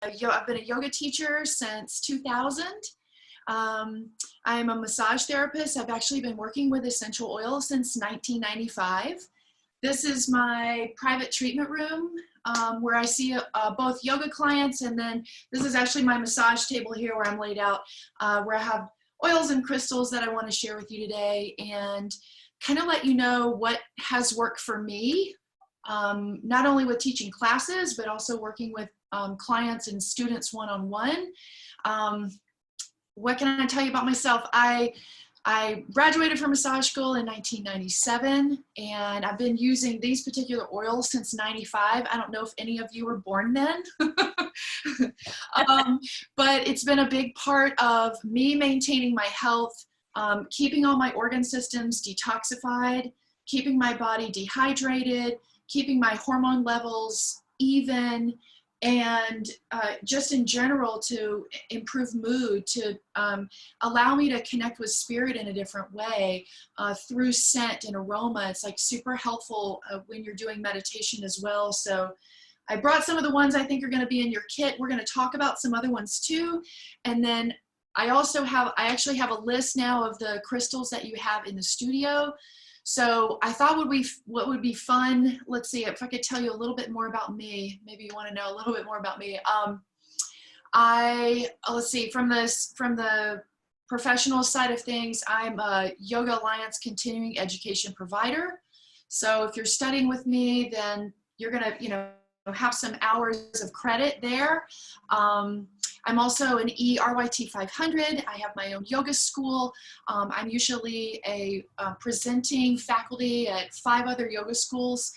I've been a yoga teacher since 2000. I'm a massage therapist. I've actually been working with essential oil since 1995. This is my private treatment room where I see both yoga clients, and then this is actually my massage table here where I'm laid out, where I have oils and crystals that I want to share with you today and kind of let you know what has worked for me, not only with teaching classes, but also working with clients and students one-on-one. What can I tell you about myself? I graduated from massage school in 1997, and I've been using these particular oils since 95. I don't know if any of you were born then, but it's been a big part of me maintaining my health, keeping all my organ systems detoxified, keeping my body dehydrated, keeping my hormone levels even, and just in general to improve mood, to allow me to connect with spirit in a different way through scent and aroma. It's like super helpful when you're doing meditation as well. So I brought some of the ones I think are going to be in your kit. We're going to talk about some other ones too. And then I actually have a list now of the crystals that you have in the studio. So I thought what would be fun, let's see if I could tell you a little bit more about me. Maybe you want to know a little bit more about me. Let's see, from the professional side of things, I'm a Yoga Alliance continuing education provider. So if you're studying with me, then you're gonna, have some hours of credit there. I'm also an ERYT 500. I have my own yoga school. I'm usually a presenting faculty at 5 other yoga schools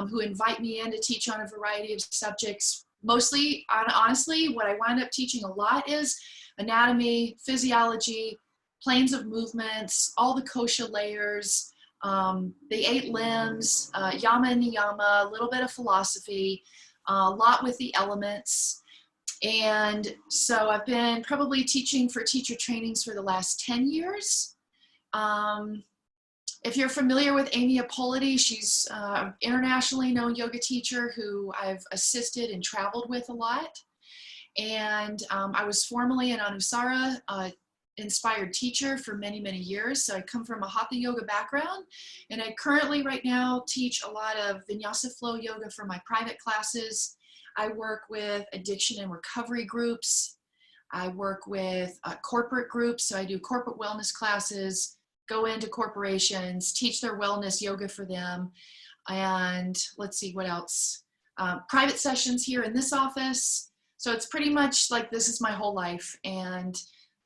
who invite me in to teach on a variety of subjects. Mostly, honestly, what I wind up teaching a lot is anatomy, physiology, planes of movements, all the kosha layers, the 8 limbs, yama and niyama, a little bit of philosophy, a lot with the elements. And so I've been probably teaching for teacher trainings for the last 10 years. If you're familiar with Amy Apoliti, she's an internationally known yoga teacher who I've assisted and traveled with a lot. And I was formerly an Anusara inspired teacher for many, many years. So I come from a Hatha yoga background, and I currently right now teach a lot of vinyasa flow yoga for my private classes. I work with addiction and recovery groups. I work with corporate groups. So I do corporate wellness classes, go into corporations, teach their wellness yoga for them. And let's see what else. Private sessions here in this office. So it's pretty much like this is my whole life. And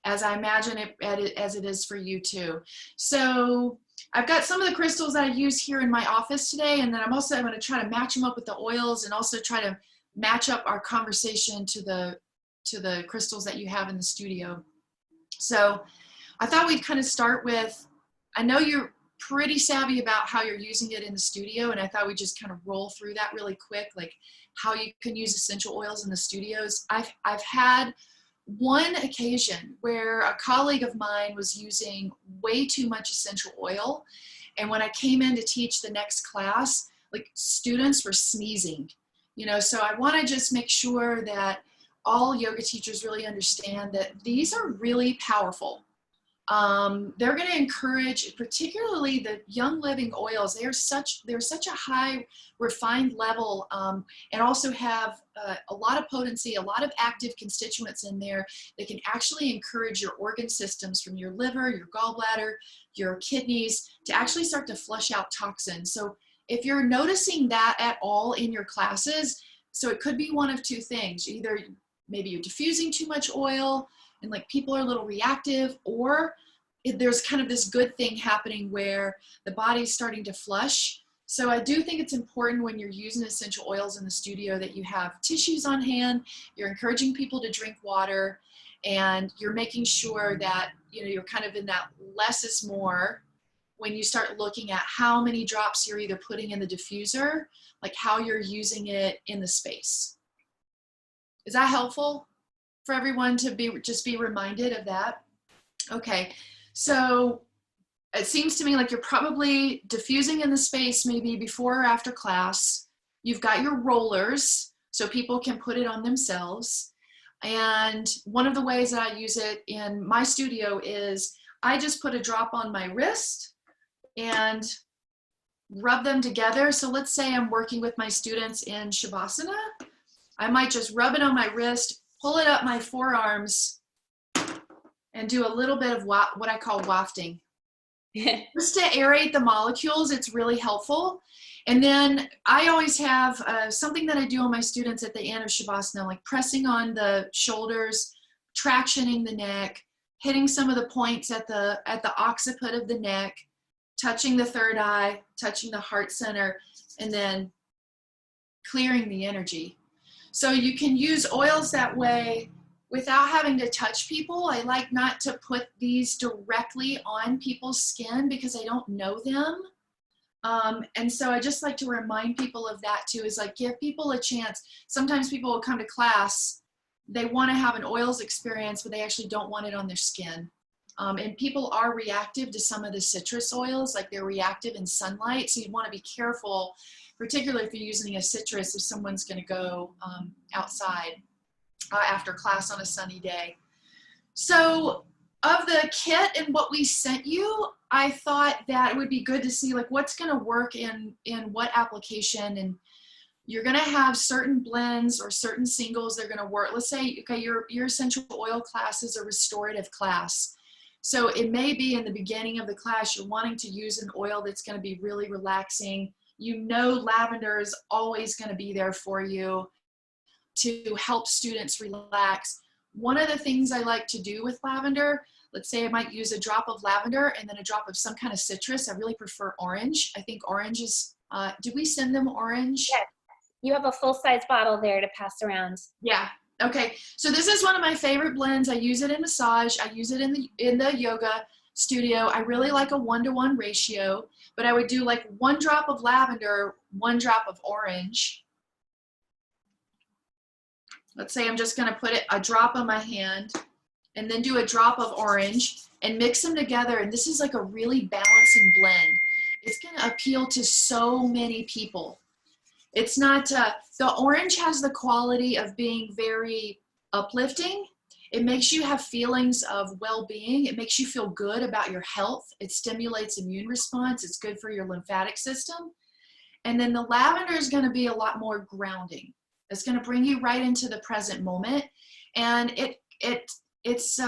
as I imagine it, as it is for you too. So I've got some of the crystals that I use here in my office today. And then I'm going to try to match them up with the oils and also try to match up our conversation to the crystals that you have in the studio. So I thought we'd kind of start with, I know you're pretty savvy about how you're using it in the studio, and I thought we'd just kind of roll through that really quick, like how you can use essential oils in the studios. I've had one occasion where a colleague of mine was using way too much essential oil, and when I came in to teach the next class, like students were sneezing. So I want to just make sure that all yoga teachers really understand that these are really powerful. They're going to encourage, particularly the young living oils. They're such a high refined level, and also have a lot of potency, a lot of active constituents in there that can actually encourage your organ systems from your liver, your gallbladder, your kidneys to actually start to flush out toxins. So if you're noticing that at all in your classes, so it could be one of two things. Either maybe you're diffusing too much oil and like people are a little reactive, or there's kind of this good thing happening where the body's starting to flush. So I do think it's important when you're using essential oils in the studio that you have tissues on hand, you're encouraging people to drink water, and you're making sure that you're kind of in that less is more when you start looking at how many drops you're either putting in the diffuser, like how you're using it in the space. Is that helpful for everyone to just be reminded of that? Okay, so it seems to me like you're probably diffusing in the space maybe before or after class. You've got your rollers so people can put it on themselves. And one of the ways that I use it in my studio is I just put a drop on my wrist and rub them together. So let's say I'm working with my students in Shavasana. I might just rub it on my wrist, pull it up my forearms, and do a little bit of what I call wafting. Just to aerate the molecules, it's really helpful. And then I always have something that I do on my students at the end of Shavasana, like pressing on the shoulders, tractioning the neck, hitting some of the points at the occiput of the neck, touching the third eye, touching the heart center, and then clearing the energy. So you can use oils that way without having to touch people. I like not to put these directly on people's skin because I don't know them. And so I just like to remind people of that too, is like give people a chance. Sometimes people will come to class, they want to have an oils experience, but they actually don't want it on their skin. And people are reactive to some of the citrus oils, like they're reactive in sunlight. So you want to be careful, particularly if you're using a citrus, if someone's going to go outside after class on a sunny day. So of the kit and what we sent you, I thought that it would be good to see like what's going to work in what application. And you're going to have certain blends or certain singles that are going to work. Let's say, okay, your essential oil class is a restorative class. So it may be in the beginning of the class, you're wanting to use an oil that's going to be really relaxing. You know, lavender is always going to be there for you to help students relax. One of the things I like to do with lavender, let's say I might use a drop of lavender and then a drop of some kind of citrus. I really prefer orange. I think orange is, did we send them orange? Yes. You have a full-size bottle there to pass around. Yeah. Okay. So this is one of my favorite blends. I use it in massage. I use it in the yoga studio. I really like a 1-to-1 ratio, but I would do like 1 drop of lavender, 1 drop of orange. Let's say I'm just going to put a drop on my hand and then do a drop of orange and mix them together. And this is like a really balancing blend. It's going to appeal to so many people. It's not, the orange has the quality of being very uplifting. It makes you have feelings of well-being. It makes you feel good about your health. It stimulates immune response. It's good for your lymphatic system. And then the lavender is going to be a lot more grounding. It's going to bring you right into the present moment. And it's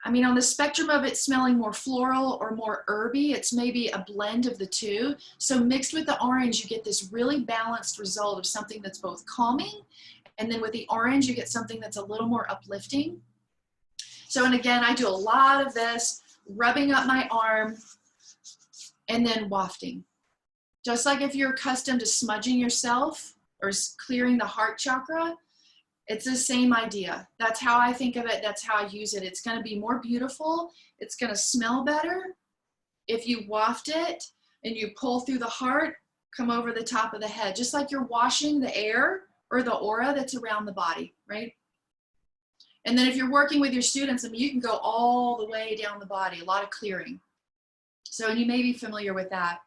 I mean, on the spectrum of it smelling more floral or more herby, it's maybe a blend of the two. So mixed with the orange, you get this really balanced result of something that's both calming, and then with the orange, you get something that's a little more uplifting. So, and again, I do a lot of this, rubbing up my arm and then wafting. Just like if you're accustomed to smudging yourself or clearing the heart chakra, it's the same idea. That's how I think of it. That's how I use it. It's going to be more beautiful. It's going to smell better if you waft it and you pull through the heart, come over the top of the head, just like you're washing the air or the aura that's around the body, right? And then if you're working with your students, I mean, you can go all the way down the body, a lot of clearing. So you may be familiar with that.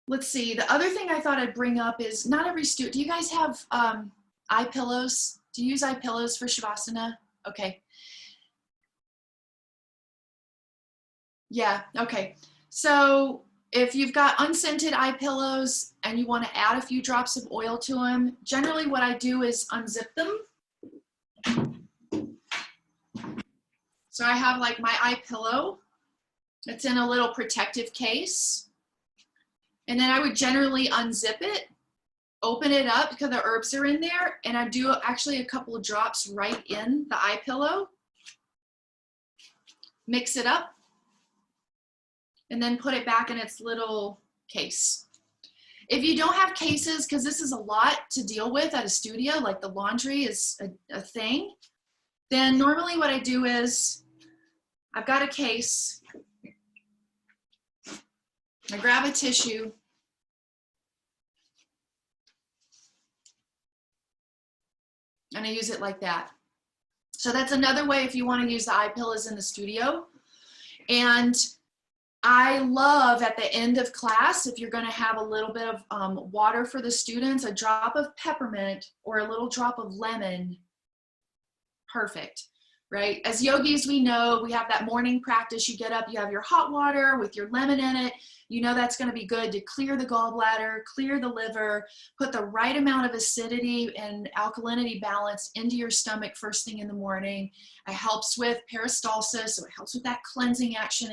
Let's see, the other thing I thought I'd bring up is not every student, do you guys have eye pillows? Do you use eye pillows for Shavasana? Okay. Yeah, okay. So if you've got unscented eye pillows and you want to add a few drops of oil to them, generally what I do is unzip them. So I have like my eye pillow. It's in a little protective case. And then I would generally unzip it, open it up because the herbs are in there, and I do actually a couple of drops right in the eye pillow. Mix it up, and then put it back in its little case. If you don't have cases, because this is a lot to deal with at a studio, like the laundry is a thing, then normally what I do is I've got a case. I grab a tissue, and I use it like that. So that's another way if you want to use the eye pillows in the studio. And I love at the end of class, if you're going to have a little bit of water for the students, a drop of peppermint or a little drop of lemon. Perfect, right? As yogis, we know we have that morning practice. You get up, you have your hot water with your lemon in it. You know that's going to be good to clear the gallbladder, clear the liver, put the right amount of acidity and alkalinity balance into your stomach first thing in the morning. It helps with peristalsis, so it helps with that cleansing action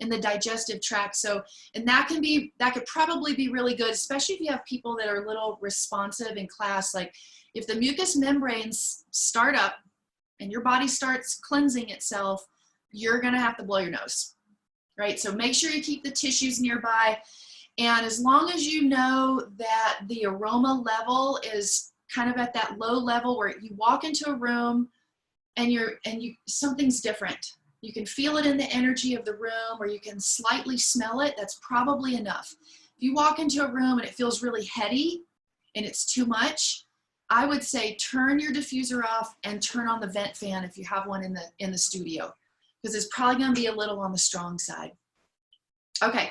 in the digestive tract. So, and that could probably be really good, especially if you have people that are a little responsive in class. Like if the mucous membranes start up and your body starts cleansing itself, you're gonna have to blow your nose, right? So make sure you keep the tissues nearby. And as long as you know that the aroma level is kind of at that low level where you walk into a room and something's different. You can feel it in the energy of the room, or you can slightly smell it, that's probably enough. If you walk into a room and it feels really heady and it's too much, I would say turn your diffuser off and turn on the vent fan if you have one in the studio, because it's probably going to be a little on the strong side. Okay,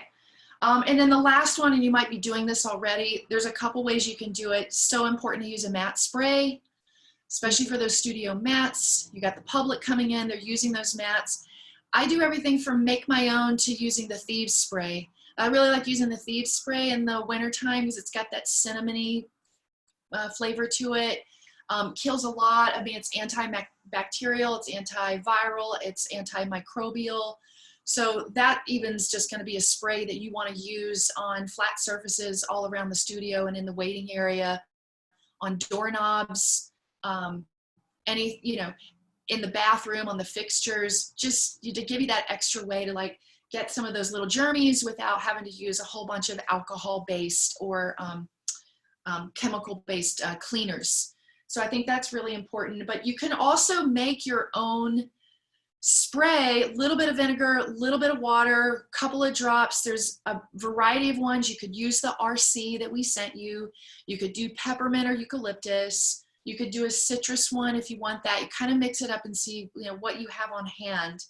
and then the last one, and you might be doing this already, there's a couple ways you can do it. So important to use a mat spray, especially for those studio mats. You got the public coming in, they're using those mats. I do everything from make my own to using the thieves spray. I really like using the thieves spray in the winter time because it's got that cinnamony flavor to it. Kills a lot. I mean, it's antibacterial, it's antiviral, it's antimicrobial. So that even's just going to be a spray that you want to use on flat surfaces all around the studio and in the waiting area, on doorknobs, any, you know, in the bathroom, on the fixtures, just to give you that extra way to like get some of those little germies without having to use a whole bunch of alcohol-based or chemical-based cleaners. So I think that's really important. But you can also make your own spray, a little bit of vinegar, a little bit of water, a couple of drops. There's a variety of ones. You could use the RC that we sent you. You could do peppermint or eucalyptus. You could do a citrus one if you want that. You kind of mix it up and see, you know, what you have on hand.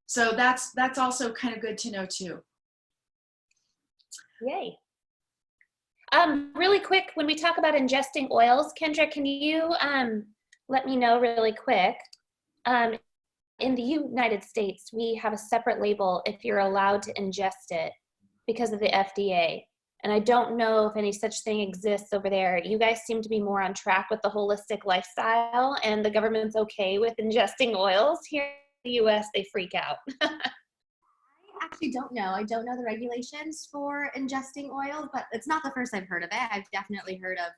So that's also kind of good to know too. Yay. Really quick, when we talk about ingesting oils, Kendra, can you let me know really quick? In the United States, we have a separate label if you're allowed to ingest it because of the FDA. And I don't know if any such thing exists over there. You guys seem to be more on track with the holistic lifestyle, and the government's okay with ingesting oils. Here in the US, they freak out. I actually don't know. I don't know the regulations for ingesting oils, but it's not the first I've heard of it. I've definitely heard of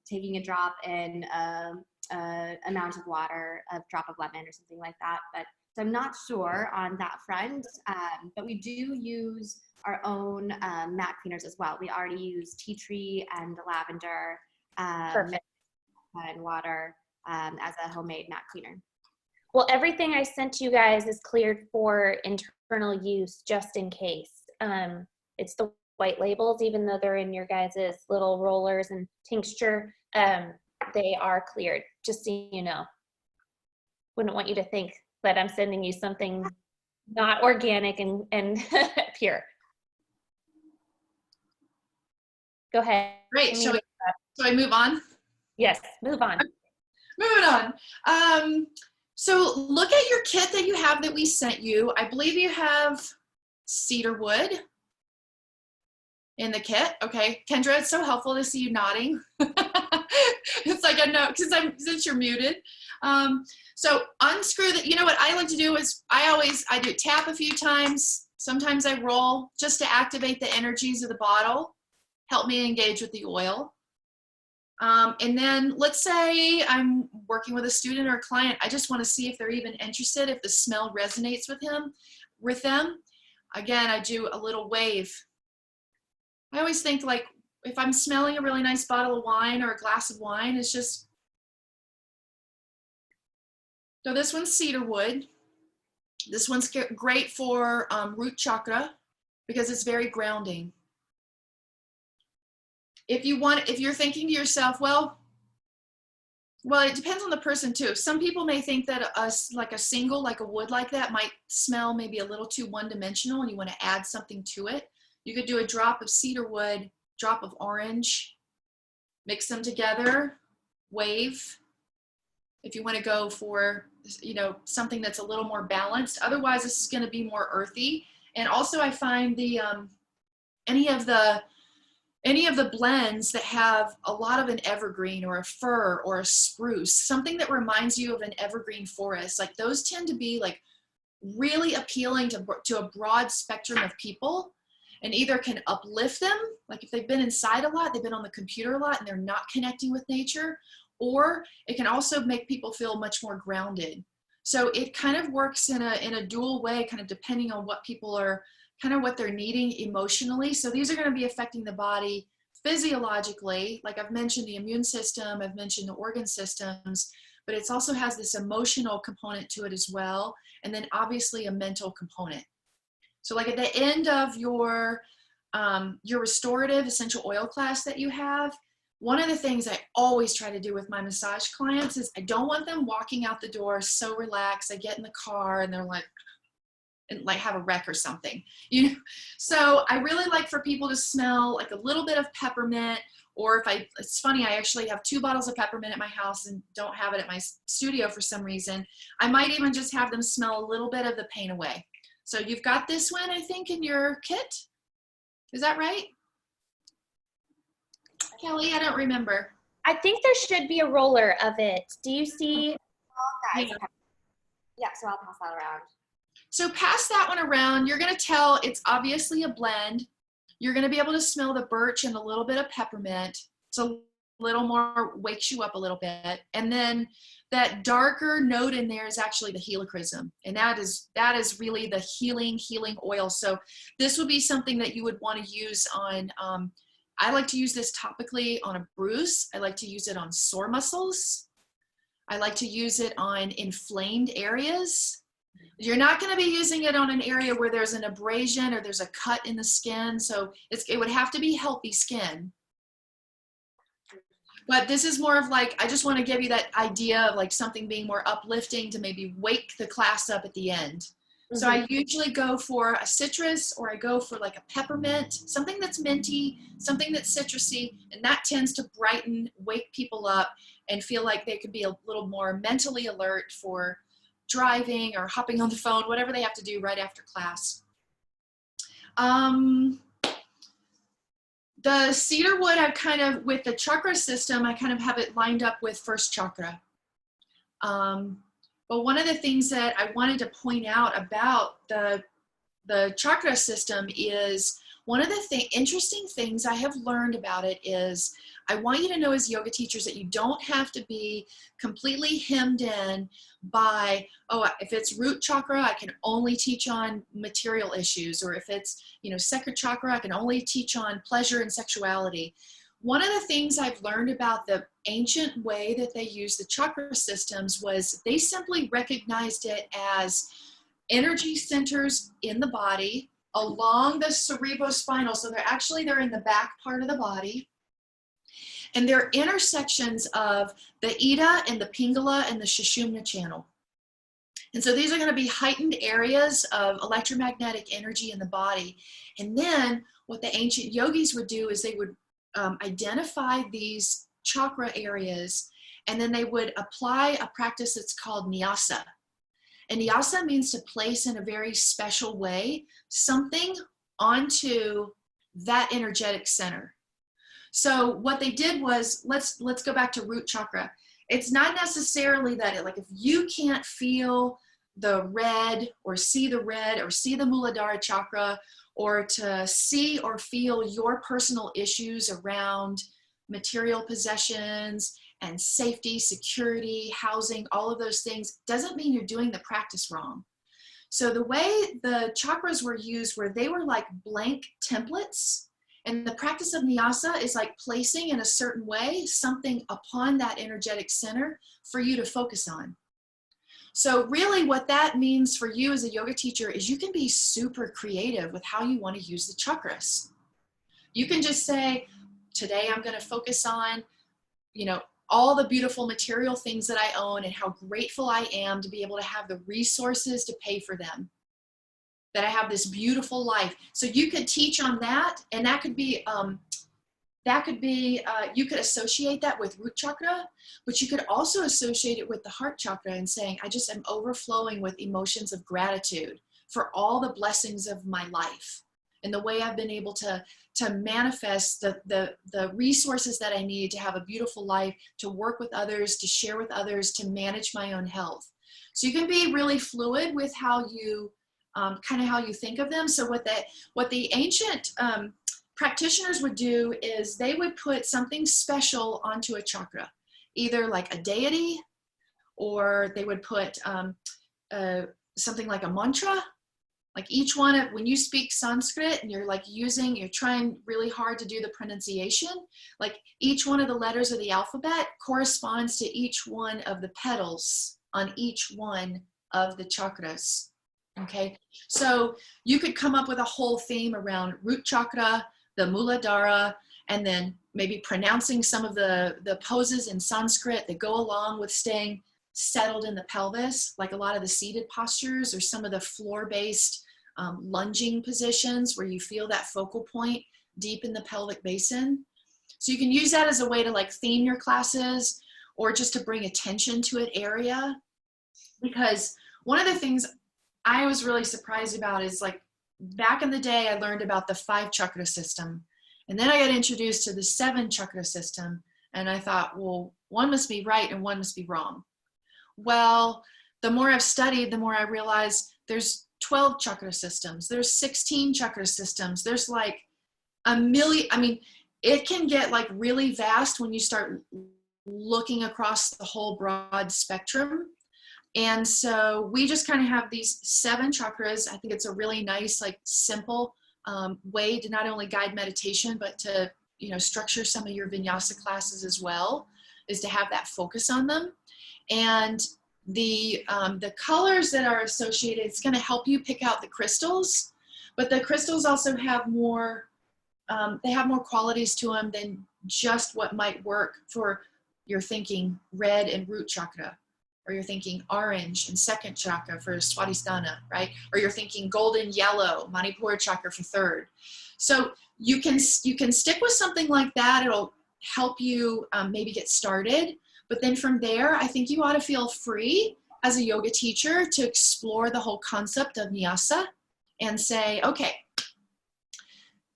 taking a drop in amount of water, a drop of lemon or something like that. But so I'm not sure on that front. But we do use our own mat cleaners as well. We already use tea tree and lavender Perfect. and water as a homemade mat cleaner. Well, everything I sent you guys is cleared for internal use just in case. It's the white labels, even though they're in your guys' little rollers and tincture, they are cleared, just so you know. Wouldn't want you to think that I'm sending you something not organic and pure. Go ahead. Great. So I move on? Yes, move on. Moving on. So look at your kit that you have that we sent you. I believe you have cedar wood in the kit. Okay, Kendra, it's so helpful to see you nodding. It's like I know, since you're muted. So unscrew that. You know what I like to do is I do tap a few times. Sometimes I roll just to activate the energies of the bottle, help me engage with the oil. And then let's say I'm working with a student or a client. I just want to see if they're even interested, if the smell resonates with them. Again, I do a little wave. I always think like if I'm smelling a really nice bottle of wine or a glass of wine, it's just, so this one's cedar wood. This one's great for root chakra because it's very grounding. If you're thinking to yourself, well, Well, it depends on the person too. Some people may think that like a single, like a wood like that might smell maybe a little too one-dimensional and you want to add something to it. You could do a drop of cedar wood, drop of orange, mix them together, wave. If you want to go for, you know, something that's a little more balanced. Otherwise, this is going to be more earthy. And also I find the, any of the blends that have a lot of an evergreen or a fir or a spruce, something that reminds you of an evergreen forest, like those tend to be like really appealing to a broad spectrum of people, and either can uplift them, like if they've been inside a lot, they've been on the computer a lot and they're not connecting with nature, or it can also make people feel much more grounded. So it kind of works in a dual way, kind of depending on what people are, kind of what they're needing emotionally. So these are going to be affecting the body physiologically, like I've mentioned the immune system, I've mentioned the organ systems, but it also has this emotional component to it as well, and then obviously a mental component. So like at the end of your restorative essential oil class that you have, one of the things I always try to do with my massage clients is I don't want them walking out the door so relaxed. I get in the car and they're like, and like have a wreck or something, you know? So I really like for people to smell like a little bit of peppermint, or if it's funny, I actually have 2 bottles of peppermint at my house and don't have it at my studio for some reason. I might even just have them smell a little bit of the pain away. So you've got this one, I think, in your kit. Is that right? Kelly, I don't remember. I think there should be a roller of it. Do you see? Guys, Yeah. yeah, so I'll pass that around. So pass that one around. You're going to tell it's obviously a blend. You're going to be able to smell the birch and a little bit of peppermint. It's a little more, wakes you up a little bit. And then that darker note in there is actually the helichrysum. And that is really the healing oil. So this would be something that you would want to use on, I like to use this topically on a bruise. I like to use it on sore muscles. I like to use it on inflamed areas. You're not going to be using it on an area where there's an abrasion or there's a cut in the skin. So it would have to be healthy skin. But this is more of like, I just want to give you that idea of like something being more uplifting to maybe wake the class up at the end. Mm-hmm. So I usually go for a citrus, or I go for like a peppermint, something that's minty, something that's citrusy, and that tends to brighten, wake people up and feel like they could be a little more mentally alert for driving or hopping on the phone, whatever they have to do right after class. The cedar wood, I've kind of, with the chakra system, I kind of have it lined up with first chakra. But one of the things that I wanted to point out about the chakra system is one of the interesting things I have learned about it is I want you to know as yoga teachers that you don't have to be completely hemmed in by, oh, if it's root chakra, I can only teach on material issues, or if it's, you know, sacral chakra, I can only teach on pleasure and sexuality. One of the things I've learned about the ancient way that they used the chakra systems was they simply recognized it as energy centers in the body along the cerebrospinal. So they're in the back part of the body. And they're intersections of the Ida and the Pingala and the Sushumna channel. And so these are going to be heightened areas of electromagnetic energy in the body. And then what the ancient yogis would do is they would identify these chakra areas, and then they would apply a practice that's called nyasa. And nyasa means to place in a very special way something onto that energetic center. So what they did was, let's go back to root chakra. It's not necessarily that, like if you can't feel the red or see the Muladhara chakra, or to see or feel your personal issues around material possessions and safety, security, housing, all of those things, doesn't mean you're doing the practice wrong. So the way the chakras were used, where they were like blank templates, and the practice of nyasa is like placing in a certain way something upon that energetic center for you to focus on. So really what that means for you as a yoga teacher is you can be super creative with how you want to use the chakras. You can just say, today I'm going to focus on, you know, all the beautiful material things that I own and how grateful I am to be able to have the resources to pay for them, that I have this beautiful life. So you could teach on that, and that could be, you could associate that with root chakra, but you could also associate it with the heart chakra and saying, I just am overflowing with emotions of gratitude for all the blessings of my life and the way I've been able to manifest the resources that I need to have a beautiful life, to work with others, to share with others, to manage my own health. So you can be really fluid with how you, kind of how you think of them. So what the ancient practitioners would do is they would put something special onto a chakra, either like a deity, or they would put something like a mantra. Like each one of, when you speak Sanskrit and you're like you're trying really hard to do the pronunciation, like each one of the letters of the alphabet corresponds to each one of the petals on each one of the chakras. Okay, so you could come up with a whole theme around root chakra, the Muladhara, and then maybe pronouncing some of the poses in Sanskrit that go along with staying settled in the pelvis, like a lot of the seated postures or some of the floor-based lunging positions where you feel that focal point deep in the pelvic basin. So you can use that as a way to like theme your classes or just to bring attention to an area. Because one of the things I was really surprised about is, like, back in the day, I learned about the 5 chakra system. And then I got introduced to the 7 chakra system. And I thought, well, one must be right and one must be wrong. Well, the more I've studied, the more I realize there's 12 chakra systems. There's 16 chakra systems. There's like a million. I mean, it can get like really vast when you start looking across the whole broad spectrum. And so we just kind of have these 7 chakras. I think it's a really nice, like, simple way to not only guide meditation, but to, structure some of your vinyasa classes as well, is to have that focus on them. And the colors that are associated, it's going to help you pick out the crystals, but the crystals also have more, they have more qualities to them than just what might work for your thinking red and root chakra, or you're thinking orange and second chakra for Swadhisthana, right? Or you're thinking golden yellow, Manipura chakra for third. So you can stick with something like that. It'll help you maybe get started. But then from there, I think you ought to feel free as a yoga teacher to explore the whole concept of nyasa and say, okay,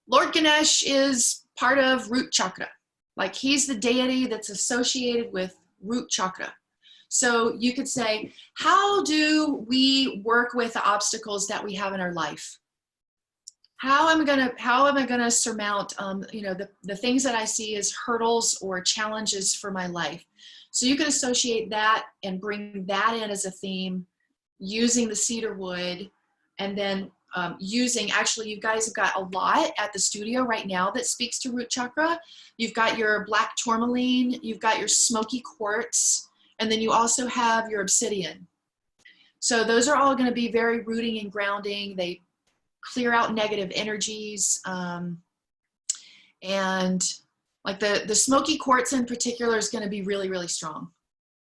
Lord Ganesh is part of root chakra. Like, he's the deity that's associated with root chakra. So you could say, how do we work with the obstacles that we have in our life? How am I gonna surmount the things that I see as hurdles or challenges for my life? So you can associate that and bring that in as a theme, using the cedar wood, and then actually, you guys have got a lot at the studio right now that speaks to root chakra. You've got your black tourmaline, you've got your smoky quartz, and then you also have your obsidian. So those are all going to be very rooting and grounding. They clear out negative energies. And like the smoky quartz in particular is going to be really, really strong.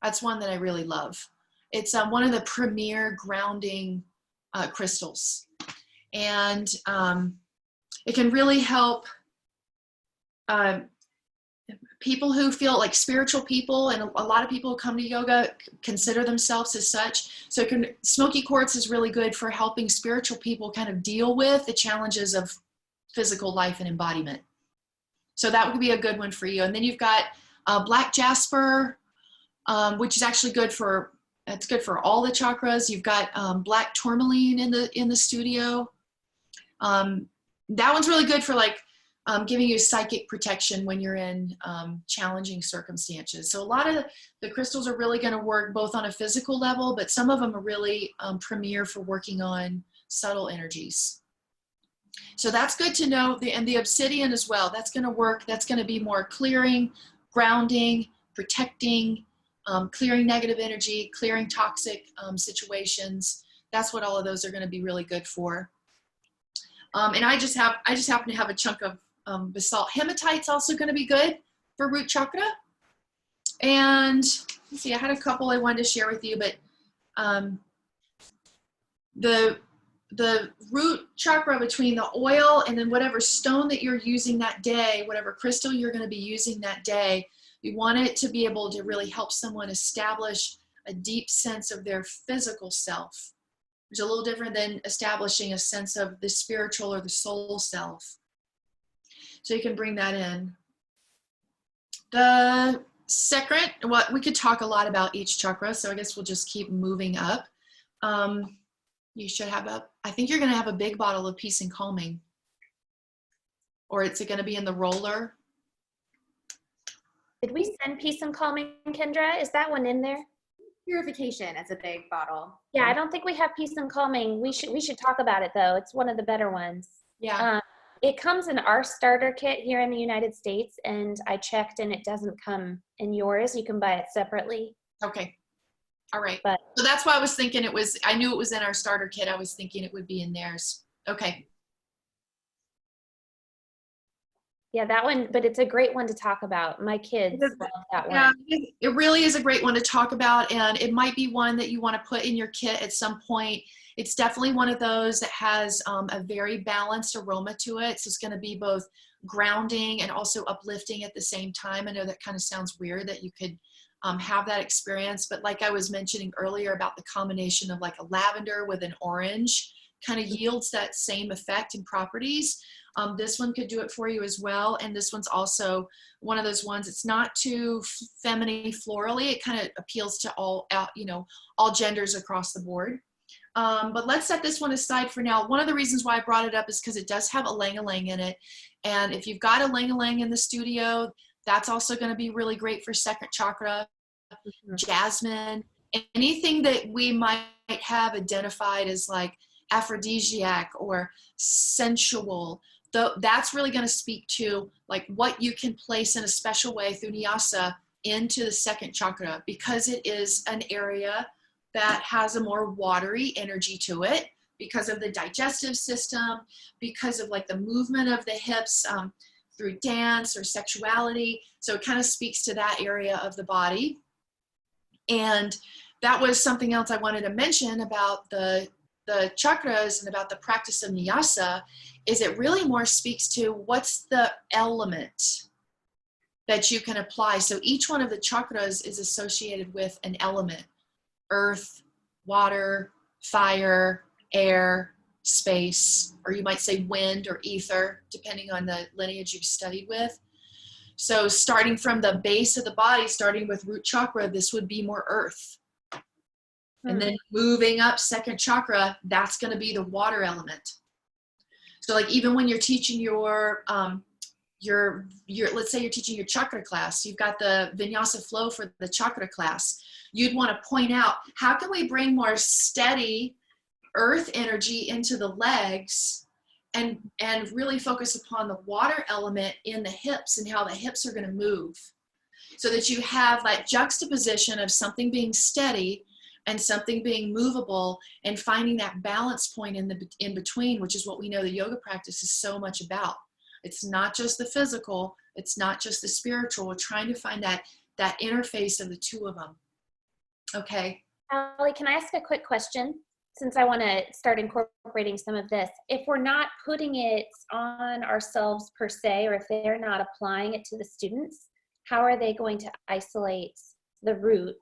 That's one that I really love. It's one of the premier grounding crystals. And it can really help people who feel like spiritual people, and a lot of people who come to yoga consider themselves as such. So smoky quartz is really good for helping spiritual people kind of deal with the challenges of physical life and embodiment. So that would be a good one for you. And then you've got black jasper, which is actually good for all the chakras. You've got black tourmaline in the studio. That one's really good for like giving you psychic protection when you're in challenging circumstances. So a lot of the crystals are really going to work both on a physical level, but some of them are really premier for working on subtle energies. So that's good to know. And the obsidian as well, that's going to work. That's going to be more clearing, grounding, protecting, clearing negative energy, clearing toxic situations. That's what all of those are going to be really good for. And I just happen to have a chunk of basalt. Hematite's also going to be good for root chakra. And let's see, I had a couple I wanted to share with you, but the root chakra between the oil and then whatever stone that you're using that day, whatever crystal you're going to be using that day, you want it to be able to really help someone establish a deep sense of their physical self, which is a little different than establishing a sense of the spiritual or the soul self. So you can bring that in. The second, what we could talk a lot about each chakra, so I guess we'll just keep moving up. You should have I think you're going to have a big bottle of peace and calming. Or is it going to be in the roller? Did we send peace and calming, Kendra? Is that one in there? Purification as a big bottle. Yeah, I don't think we have peace and calming. We should talk about it though. It's one of the better ones. Yeah. It comes in our starter kit here in the United States, and I checked and it doesn't come in yours. You can buy it separately. Okay. All right. But so that's why I was thinking I knew it was in our starter kit. I was thinking it would be in theirs. Okay. yeah, that one, but it's a great one to talk about. My kids love that one. Yeah, it really is a great one to talk about, and it might be one that you want to put in your kit at some point. It's definitely one of those that has a very balanced aroma to it. So it's going to be both grounding and also uplifting at the same time. I know that kind of sounds weird that you could have that experience, but like I was mentioning earlier about the combination of like a lavender with an orange kind of yields that same effect and properties. This one could do it for you as well. And this one's also one of those ones, it's not too feminine florally. It kind of appeals to all genders across the board. But let's set this one aside for now. One of the reasons why I brought it up is because it does have ylang-ylang in it. And if you've got ylang-ylang in the studio, that's also going to be really great for second chakra. Mm-hmm. Jasmine, anything that we might have identified as like aphrodisiac or sensual, that's really going to speak to like what you can place in a special way through Nyasa into the second chakra, because it is an area that has a more watery energy to it because of the digestive system, because of like the movement of the hips through dance or sexuality. So it kind of speaks to that area of the body. And that was something else I wanted to mention about the chakras and about the practice of Nyasa, is it really more speaks to what's the element that you can apply. So each one of the chakras is associated with an element: earth, water, fire, air, space, or you might say wind or ether, depending on the lineage you've studied with. So starting from the base of the body, starting with root chakra, this would be more earth. And then moving up second chakra, that's going to be the water element. So like even when you're teaching your let's say you're teaching your chakra class, you've got the vinyasa flow for the chakra class. You'd want to point out, how can we bring more steady earth energy into the legs and really focus upon the water element in the hips and how the hips are going to move, so that you have that juxtaposition of something being steady and something being movable, and finding that balance point in between, which is what we know the yoga practice is so much about. It's not just the physical, it's not just the spiritual. We're trying to find that interface of the two of them. Okay. Allie, can I ask a quick question? Since I want to start incorporating some of this, if we're not putting it on ourselves per se, or if they're not applying it to the students, how are they going to isolate the root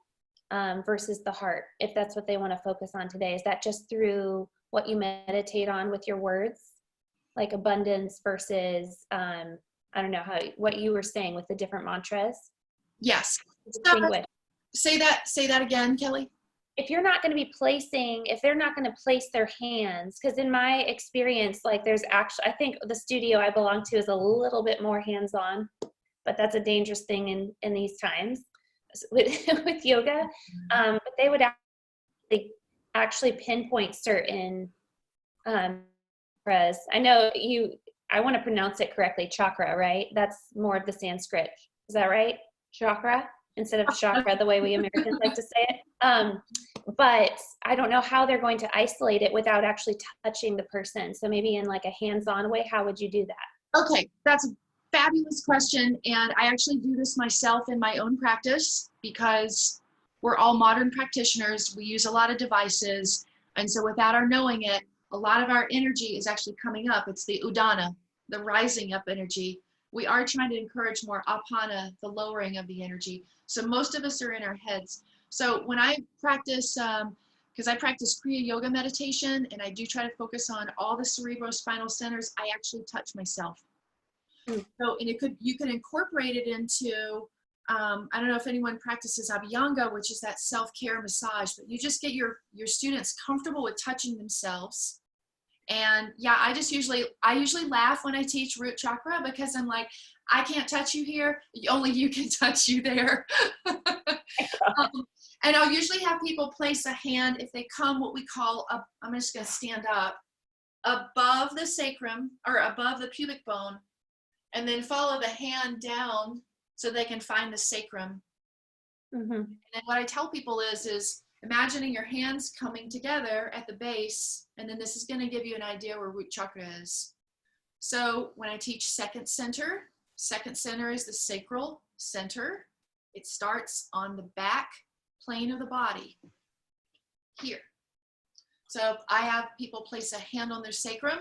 versus the heart, if that's what they want to focus on today? Is that just through what you meditate on with your words, like abundance versus, I don't know, what you were saying with the different mantras? Yes. Say that again, Kelly. If you're not going to be if they're not going to place their hands, because in my experience, like there's actually, I think the studio I belong to is a little bit more hands-on, but that's a dangerous thing in these times with yoga. But they would actually pinpoint certain chakras. I know I want to pronounce it correctly, chakra, right? That's more of the Sanskrit. Is that right? Chakra instead of chakra, the way we Americans like to say it. But I don't know how they're going to isolate it without actually touching the person. So maybe in like a hands-on way, how would you do that? Okay, that's fabulous question. And I actually do this myself in my own practice because we're all modern practitioners. We use a lot of devices. And so without our knowing it, a lot of our energy is actually coming up. It's the udana, the rising up energy. We are trying to encourage more apana, the lowering of the energy. So most of us are in our heads. So when I practice, because I practice Kriya Yoga meditation, and I do try to focus on all the cerebrospinal centers, I actually touch myself. So, and you could incorporate it into, I don't know if anyone practices Abhyanga, which is that self-care massage, but you just get your students comfortable with touching themselves. And yeah, I usually laugh when I teach root chakra because I'm like, I can't touch you here, only you can touch you there. And I'll usually have people place a hand, if they come what we call, I'm just gonna stand up, above the sacrum or above the pubic bone, and then follow the hand down so they can find the sacrum. Mm-hmm. And then what I tell people is imagining your hands coming together at the base, and then this is going to give you an idea where root chakra is. So when I teach second center is the sacral center. It starts on the back plane of the body, here. So I have people place a hand on their sacrum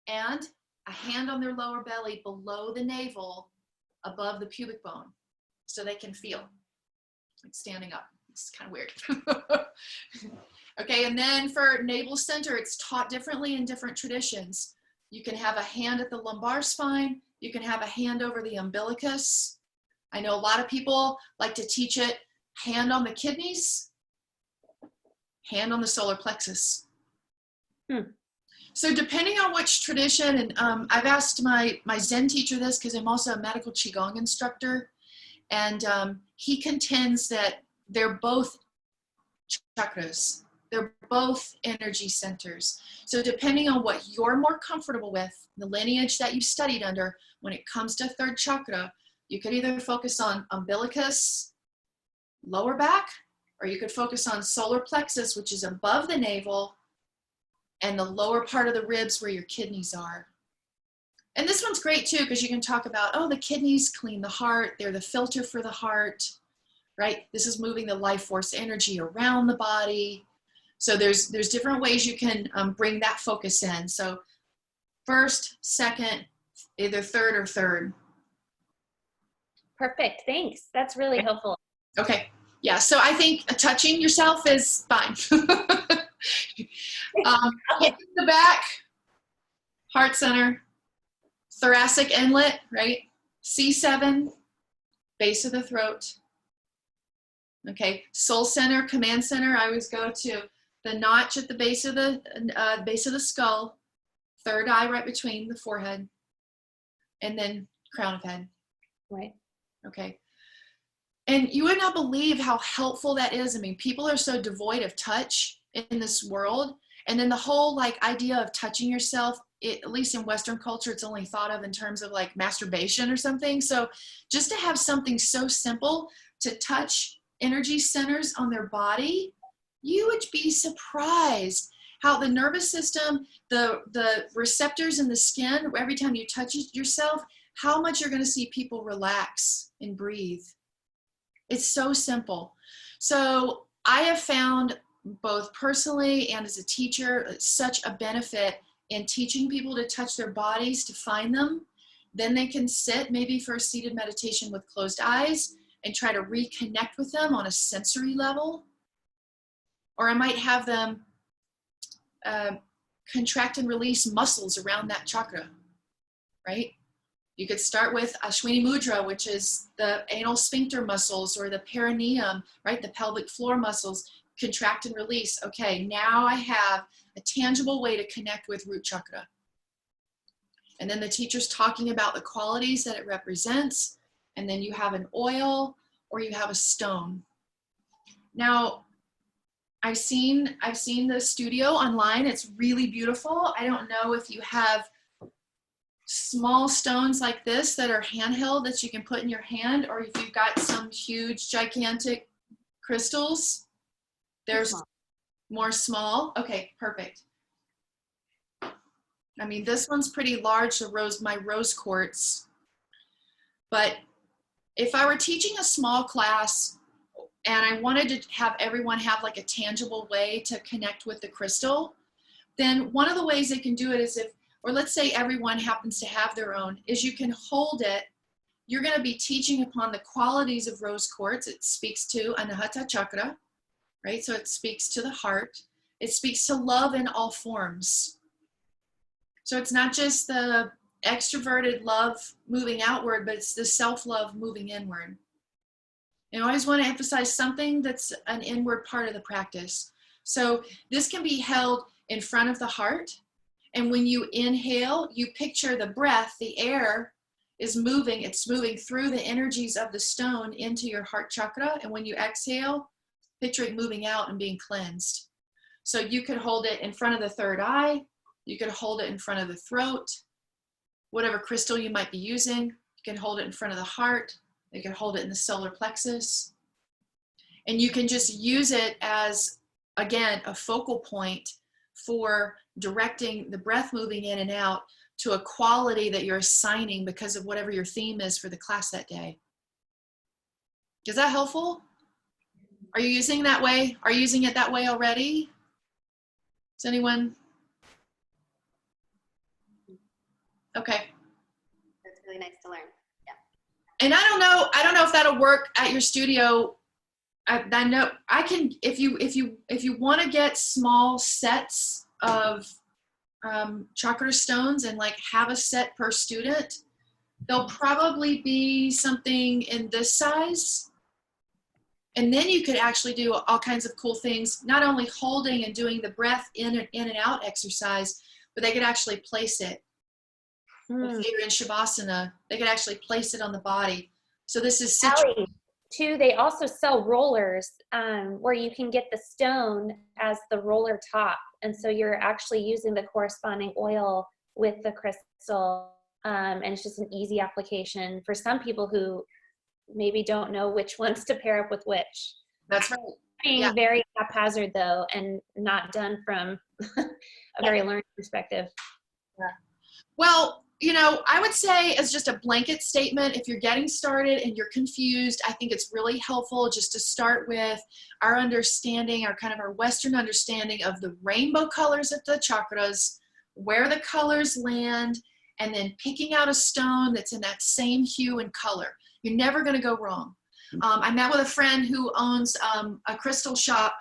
and a hand on their lower belly below the navel, above the pubic bone, so they can feel like standing up. It's kind of weird. Okay, and then for navel center, it's taught differently in different traditions. You can have a hand at the lumbar spine. You can have a hand over the umbilicus. I know a lot of people like to teach it hand on the kidneys, hand on the solar plexus. So depending on which tradition, and I've asked my Zen teacher this because I'm also a medical Qigong instructor, and he contends that they're both chakras. They're both energy centers. So depending on what you're more comfortable with, the lineage that you studied under, when it comes to third chakra, you could either focus on umbilicus, lower back, or you could focus on solar plexus, which is above the navel, and the lower part of the ribs where your kidneys are. And this one's great too, because you can talk about, oh, the kidneys clean the heart. They're the filter for the heart, right? This is moving the life force energy around the body. So there's different ways you can bring that focus in. So first, second, either third or third. Perfect, thanks. That's really helpful. Okay, yeah, so I think touching yourself is fine. The back, heart center, thoracic inlet, right? C7, base of the throat. Okay, soul center, command center. I always go to the notch at the base of the skull, third eye right between the forehead, and then crown of head. Right. Okay. And you would not believe how helpful that is. I mean, people are so devoid of touch in this world. And then the whole like idea of touching yourself, at least in Western culture, it's only thought of in terms of like masturbation or something. So just to have something so simple to touch energy centers on their body, you would be surprised how the nervous system, the receptors in the skin, every time you touch yourself, how much you're going to see people relax and breathe. It's so simple. So I have found both personally and as a teacher, such a benefit in teaching people to touch their bodies, to find them. Then they can sit maybe for a seated meditation with closed eyes and try to reconnect with them on a sensory level. Or I might have them contract and release muscles around that chakra, right? You could start with Ashwini Mudra, which is the anal sphincter muscles, or the perineum, right? The pelvic floor muscles, contract and release. Okay, now I have a tangible way to connect with root chakra. And then the teacher's talking about the qualities that it represents. And then you have an oil or you have a stone. Now, I've seen the studio online. It's really beautiful. I don't know if you have small stones like this that are handheld that you can put in your hand, or if you've got some huge, gigantic crystals. There's more small. Okay, perfect. I mean, this one's pretty large, my rose quartz. But if I were teaching a small class and I wanted to have everyone have like a tangible way to connect with the crystal, then one of the ways they can do it is or let's say everyone happens to have their own, is you can hold it. You're going to be teaching upon the qualities of rose quartz. It speaks to Anahata chakra, right? So it speaks to the heart. It speaks to love in all forms. So it's not just the extroverted love moving outward, but it's the self-love moving inward. And I always want to emphasize something that's an inward part of the practice. So this can be held in front of the heart. And when you inhale, you picture the breath, the air is moving. It's moving through the energies of the stone into your heart chakra. And when you exhale, picture it moving out and being cleansed. So you could hold it in front of the third eye. You could hold it in front of the throat. Whatever crystal you might be using, you can hold it in front of the heart. You can hold it in the solar plexus. And you can just use it as, again, a focal point for directing the breath moving in and out to a quality that you're assigning because of whatever your theme is for the class that day. Is that helpful? Are you using that way? Are you using it that way already? Is anyone? Okay. That's really nice to learn. Yeah. And I don't know if that'll work at your studio. I know I can, if you want to get small sets of chakra stones and like have a set per student, they'll probably be something in this size. And then you could actually do all kinds of cool things, not only holding and doing the breath in and out exercise, but they could actually place it. If you're in Shavasana, they could actually place it on the body. So this is Allie, too, they also sell rollers where you can get the stone as the roller top. And so you're actually using the corresponding oil with the crystal. And it's just an easy application for some people who maybe don't know which ones to pair up with which. That's right. Being very haphazard though, and not done from a very learned perspective. Yeah. Well, you know, I would say as just a blanket statement, if you're getting started and you're confused, I think it's really helpful just to start with our understanding, our Western understanding of the rainbow colors of the chakras, where the colors land, and then picking out a stone that's in that same hue and color. You're never going to go wrong. I met with a friend who owns a crystal shop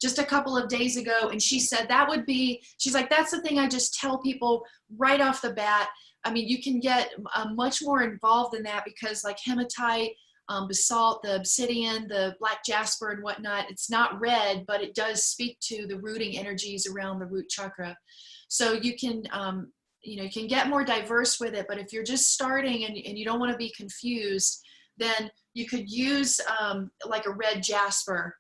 just a couple of days ago, and she said she's like, that's the thing I just tell people right off the bat. I mean, you can get much more involved in that because like hematite, basalt, the obsidian, the black jasper and whatnot, it's not red, but it does speak to the rooting energies around the root chakra. So you can, you can get more diverse with it, but if you're just starting and you don't want to be confused, then you could use like a red jasper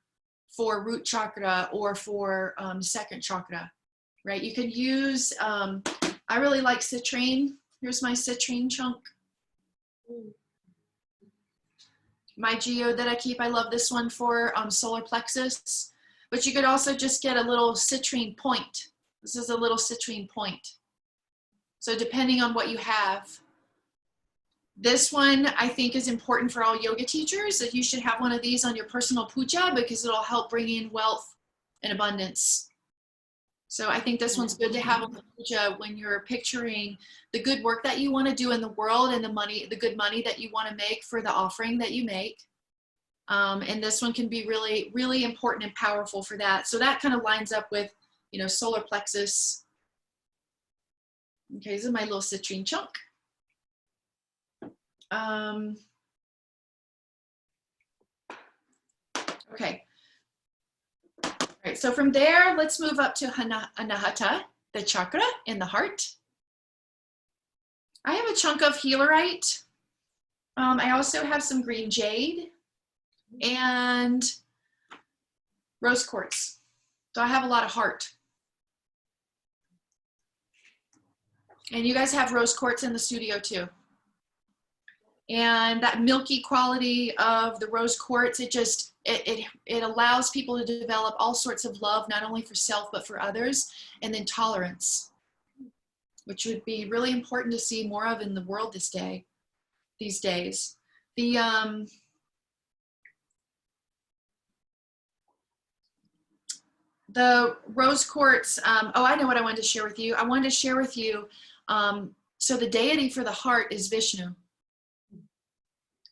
for root chakra or for second chakra, right? You could use, I really like citrine. Here's my citrine chunk. My geode that I keep, I love this one for solar plexus, but you could also just get a little citrine point. This is a little citrine point. So depending on what you have, this one I think is important for all yoga teachers, that you should have one of these on your personal puja because it'll help bring in wealth and abundance. So I think this one's good to have on the puja when you're picturing the good work that you want to do in the world and the good money that you want to make for the offering that you make. And this one can be really, really important and powerful for that. So that kind of lines up with, solar plexus. Okay, this is my little citrine chunk. Okay. All right, so from there, let's move up to Anahata, the chakra in the heart. I have a chunk of healerite. I also have some green jade and rose quartz. So I have a lot of heart. And you guys have rose quartz in the studio too. And that milky quality of the rose quartz, it allows people to develop all sorts of love, not only for self, but for others, and then tolerance, which would be really important to see more of in the world this day. these days. The rose quartz, oh, I know what I wanted to share with you. I wanted to share with you, so the deity for the heart is Vishnu.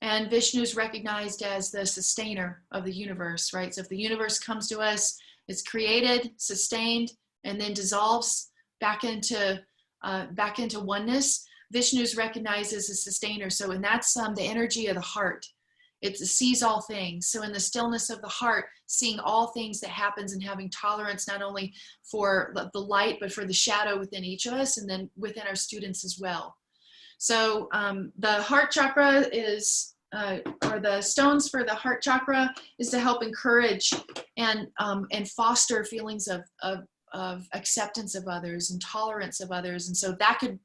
And Vishnu is recognized as the sustainer of the universe, right? So if the universe comes to us, it's created, sustained, and then dissolves back into oneness. Vishnu is recognized as a sustainer. So, and that's the energy of the heart. It sees all things. So in the stillness of the heart, seeing all things that happens and having tolerance not only for the light, but for the shadow within each of us and then within our students as well. So the heart chakra is, or the stones for the heart chakra is to help encourage and foster feelings of acceptance of others and tolerance of others. And so that could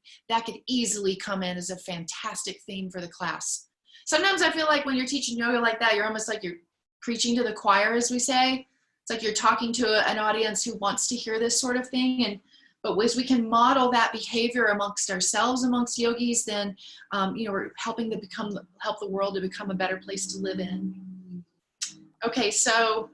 easily come in as a fantastic theme for the class. Sometimes I feel like when you're teaching yoga like that, you're almost like you're preaching to the choir, as we say. It's like you're talking to an audience who wants to hear this sort of thing. But as we can model that behavior amongst ourselves, amongst yogis, then we're helping to help the world to become a better place to live in. Okay, so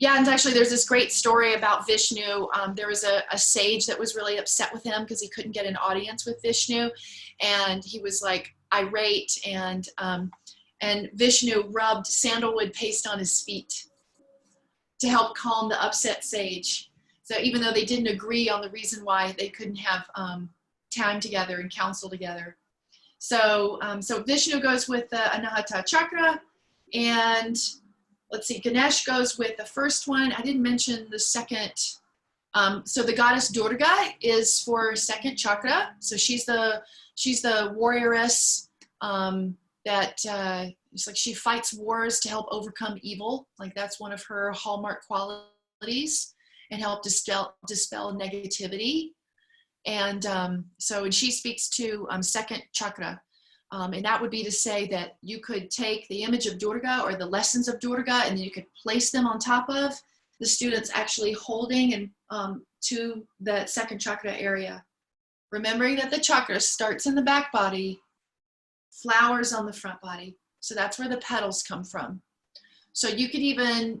yeah, and actually there's this great story about Vishnu. There was a sage that was really upset with him because he couldn't get an audience with Vishnu, and he was like irate, and Vishnu rubbed sandalwood paste on his feet to help calm the upset sage. So even though they didn't agree on the reason why they couldn't have time together and counsel together. So Vishnu goes with the Anahata chakra, and let's see, Ganesh goes with the first one. I didn't mention the second. So the goddess Durga is for second chakra. So she's the warrioress that it's like she fights wars to help overcome evil. Like that's one of her hallmark qualities, and help dispel negativity. And and she speaks to second chakra. And that would be to say that you could take the image of Durga or the lessons of Durga, and then you could place them on top of the students actually holding and to the second chakra area. Remembering that the chakra starts in the back body, flowers on the front body. So that's where the petals come from. So you could even,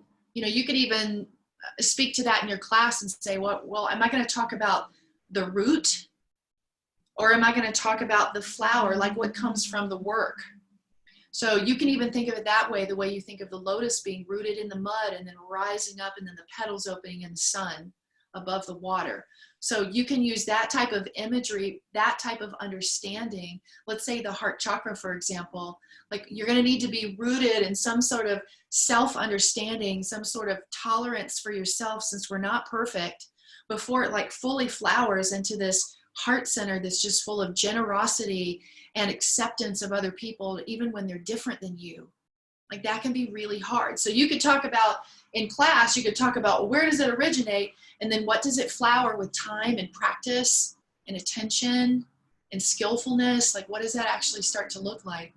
speak to that in your class and say, well, am I going to talk about the root, or am I going to talk about the flower, like what comes from the work? So you can even think of it that way, the way you think of the lotus being rooted in the mud and then rising up, and then the petals opening in the sun above the water. So you can use that type of imagery, that type of understanding. Let's say the heart chakra, for example, like you're going to need to be rooted in some sort of self-understanding, some sort of tolerance for yourself, since we're not perfect, before it like fully flowers into this heart center that's just full of generosity and acceptance of other people, even when they're different than you. Like that can be really hard. So you could talk about, in class, you could talk about where does it originate, and then what does it flower with time and practice and attention and skillfulness? Like what does that actually start to look like?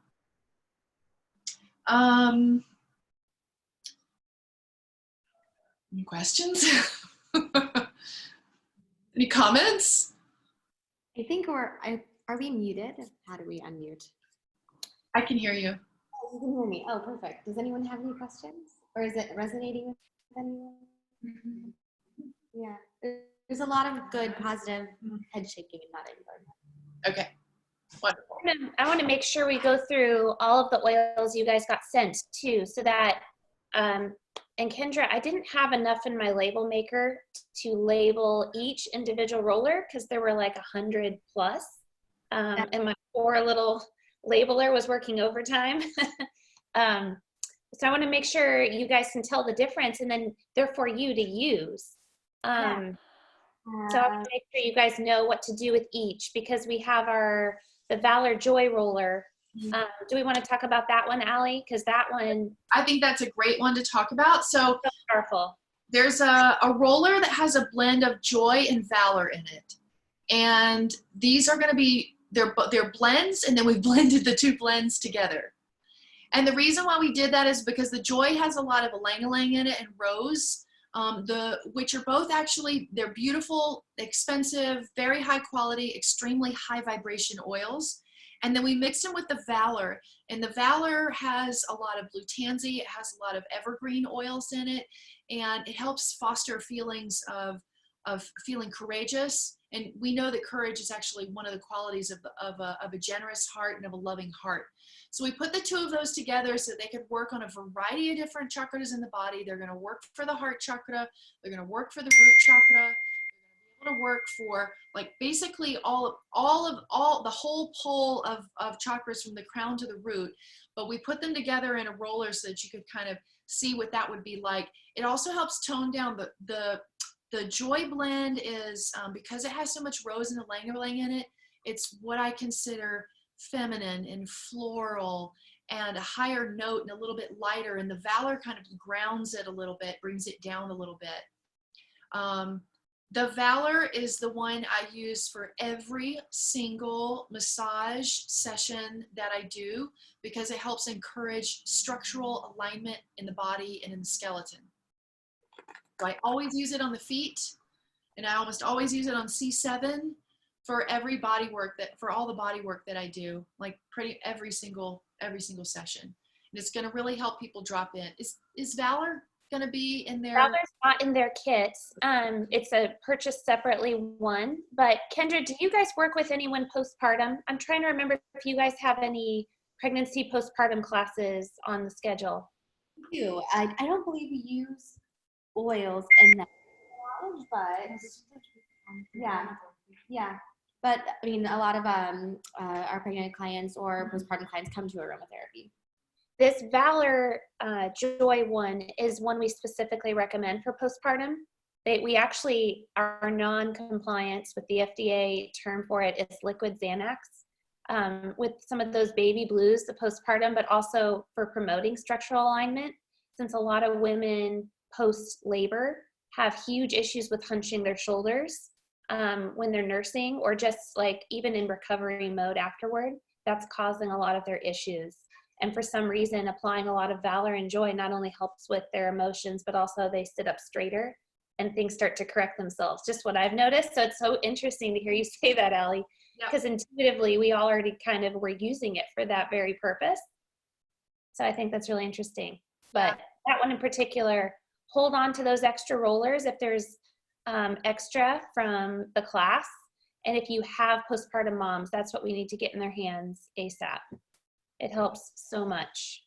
Any questions? Any comments? I think are we muted? How do we unmute? I can hear you. Oh, you can hear me. Oh, perfect. Does anyone have any questions? Or is it resonating with anyone? Mm-hmm. Yeah. There's a lot of good, positive head shaking and nodding. Okay. Wonderful. I want to make sure we go through all of the oils you guys got sent too, so that, and Kendra, I didn't have enough in my label maker to label each individual roller because there were like 100 plus, and my poor little labeler was working overtime. So I want to make sure you guys can tell the difference, and then they're for you to use. So I want to make sure you guys know what to do with each, because we have the Valor Joy roller. Do we want to talk about that one, Allie? Because that one, I think that's a great one to talk about. So powerful. There's a roller that has a blend of joy and valor in it. And these are going to be, they're blends, and then we blended the two blends together. And the reason why we did that is because the joy has a lot of ylang-ylang in it and rose, which are both actually, they're beautiful, expensive, very high quality, extremely high vibration oils. And then we mixed them with the Valor. And the Valor has a lot of blue tansy. It has a lot of evergreen oils in it. And it helps foster feelings of feeling courageous. And we know that courage is actually one of the qualities of a generous heart and of a loving heart. So we put the two of those together so they could work on a variety of different chakras in the body. They're going to work for the heart chakra. They're going to work for the root chakra. They're going to be able to work for like basically the whole pole of chakras from the crown to the root. But we put them together in a roller so that you could kind of see what that would be like. It also helps tone down the Joy blend is, because it has so much rose and ylang-ylang in it, it's what I consider feminine and floral and a higher note and a little bit lighter. And the Valor kind of grounds it a little bit, brings it down a little bit. The Valor is the one I use for every single massage session that I do because it helps encourage structural alignment in the body and in the skeleton. So I always use it on the feet, and I almost always use it on C7 for every body work for all the body work that I do, like pretty every single session. And it's going to really help people drop in. Is Valor going to be in there? Valor's not in their kits. It's a purchase separately one. But Kendra, do you guys work with anyone postpartum? I'm trying to remember if you guys have any pregnancy postpartum classes on the schedule. We do. I don't believe we use oils in that, but yeah. But I mean, a lot of our pregnant clients or postpartum clients come to aromatherapy. This Valor Joy one is one we specifically recommend for postpartum. We actually, our non-compliance with the FDA term for it is liquid Xanax, with some of those baby blues, the postpartum, but also for promoting structural alignment, since a lot of women post-labor have huge issues with hunching their shoulders when they're nursing, or just like even in recovery mode afterward. That's causing a lot of their issues. And for some reason, applying a lot of Valor and Joy not only helps with their emotions, but also they sit up straighter and things start to correct themselves. Just what I've noticed. So it's so interesting to hear you say that, Allie, because intuitively we all already kind of were using it for that very purpose. So I think that's really interesting. But that one in particular, hold on to those extra rollers if there's extra from the class. And if you have postpartum moms, that's what we need to get in their hands ASAP. It helps so much.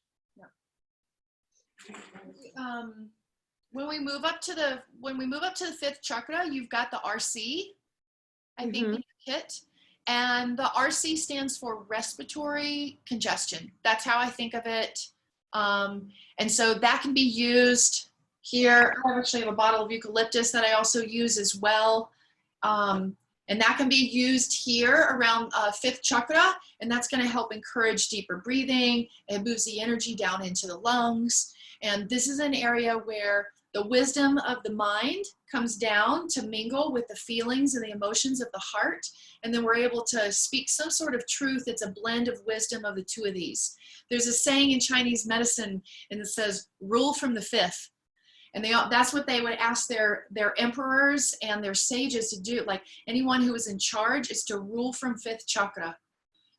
When we move up to the fifth chakra, you've got the RC, I think, in your kit. And the RC stands for respiratory congestion. That's how I think of it. And so that can be used here. I actually have a bottle of eucalyptus that I also use as well. And that can be used here around fifth chakra, and that's going to help encourage deeper breathing. It moves the energy down into the lungs. And this is an area where the wisdom of the mind comes down to mingle with the feelings and the emotions of the heart. And then we're able to speak some sort of truth. It's a blend of wisdom of the two of these. There's a saying in Chinese medicine, and it says, rule from the fifth. And that's what they would ask their emperors and their sages to do. Like anyone who was in charge is to rule from fifth chakra.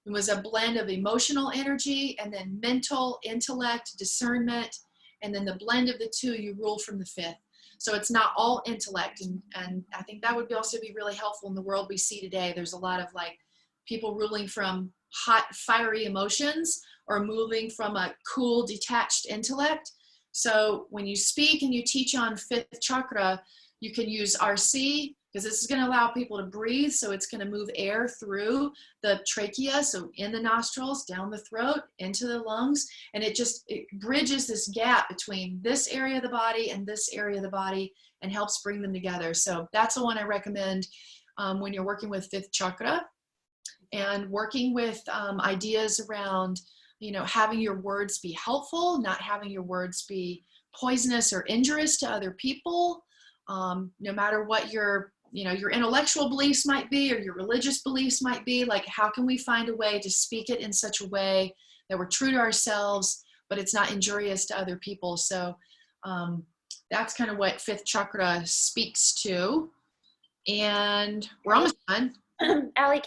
It was a blend of emotional energy and then mental, intellect, discernment, and then the blend of the two, you rule from the fifth. So it's not all intellect. And I think that would also be really helpful in the world we see today. There's a lot of like people ruling from hot, fiery emotions or moving from a cool, detached intellect. So when you speak and you teach on fifth chakra, you can use RC because this is going to allow people to breathe. So it's going to move air through the trachea, so in the nostrils, down the throat, into the lungs. And it bridges this gap between this area of the body and this area of the body and helps bring them together. So that's the one I recommend when you're working with fifth chakra and working with ideas around having your words be helpful, not having your words be poisonous or injurious to other people, no matter what your intellectual beliefs might be or your religious beliefs might be. Like, how can we find a way to speak it in such a way that we're true to ourselves, but it's not injurious to other people? So that's kind of what fifth chakra speaks to. And we're almost done. Allie,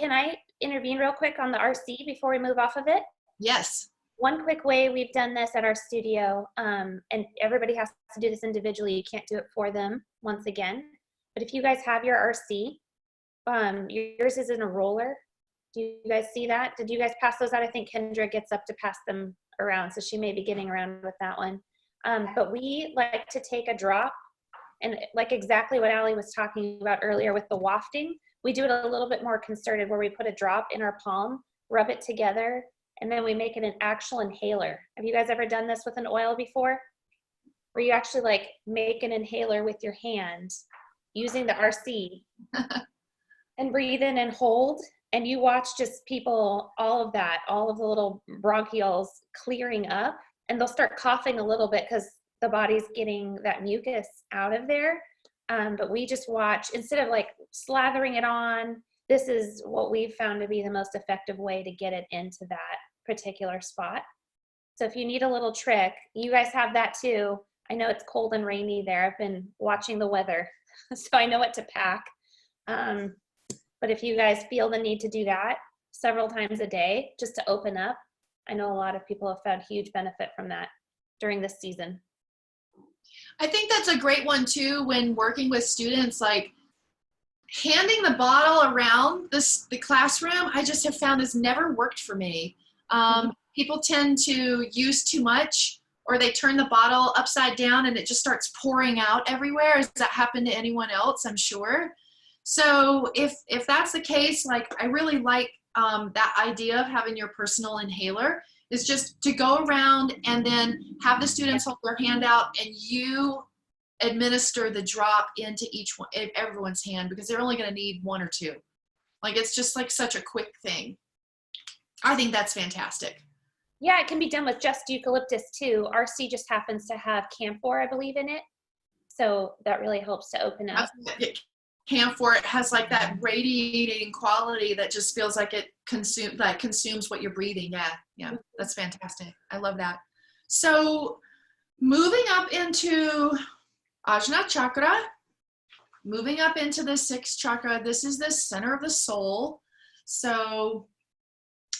intervene real quick on the RC before we move off of it? Yes. One quick way we've done this at our studio, and everybody has to do this individually. You can't do it for them once again. But if you guys have your RC, yours is in a roller. Do you guys see that? Did you guys pass those out? I think Kendra gets up to pass them around, so she may be getting around with that one. But we like to take a drop, and like exactly what Allie was talking about earlier with the wafting, we do it a little bit more concerted where we put a drop in our palm, rub it together, and then we make it an actual inhaler. Have you guys ever done this with an oil before? Where you actually like make an inhaler with your hand using the RC and breathe in and hold, and you watch just people, all of that, all of the little bronchioles clearing up, and they'll start coughing a little bit because the body's getting that mucus out of there. But we just watch, instead of like slathering it on, this is what we've found to be the most effective way to get it into that particular spot. So if you need a little trick, you guys have that too. I know it's cold and rainy there. I've been watching the weather, so I know what to pack. But if you guys feel the need to do that several times a day, just to open up, I know a lot of people have found huge benefit from that during this season. I think that's a great one too when working with students, like handing the bottle around the classroom, I just have found has never worked for me. People tend to use too much, or they turn the bottle upside down and it just starts pouring out everywhere. Has that happened to anyone else? I'm sure. So if that's the case, like I really like that idea of having your personal inhaler, is just to go around and then have the students hold their hand out and you administer the drop into everyone's hand, because they're only going to need one or two. Like it's just like such a quick thing. I think that's fantastic. Yeah, it can be done with just eucalyptus too. RC just happens to have camphor, I believe, in it. So that really helps to open up. Camphor, it has like that radiating quality that just feels like it consumes what you're breathing. Yeah, that's fantastic. I love that. So moving up into Ajna Chakra, moving up into the sixth chakra, this is the center of the soul. So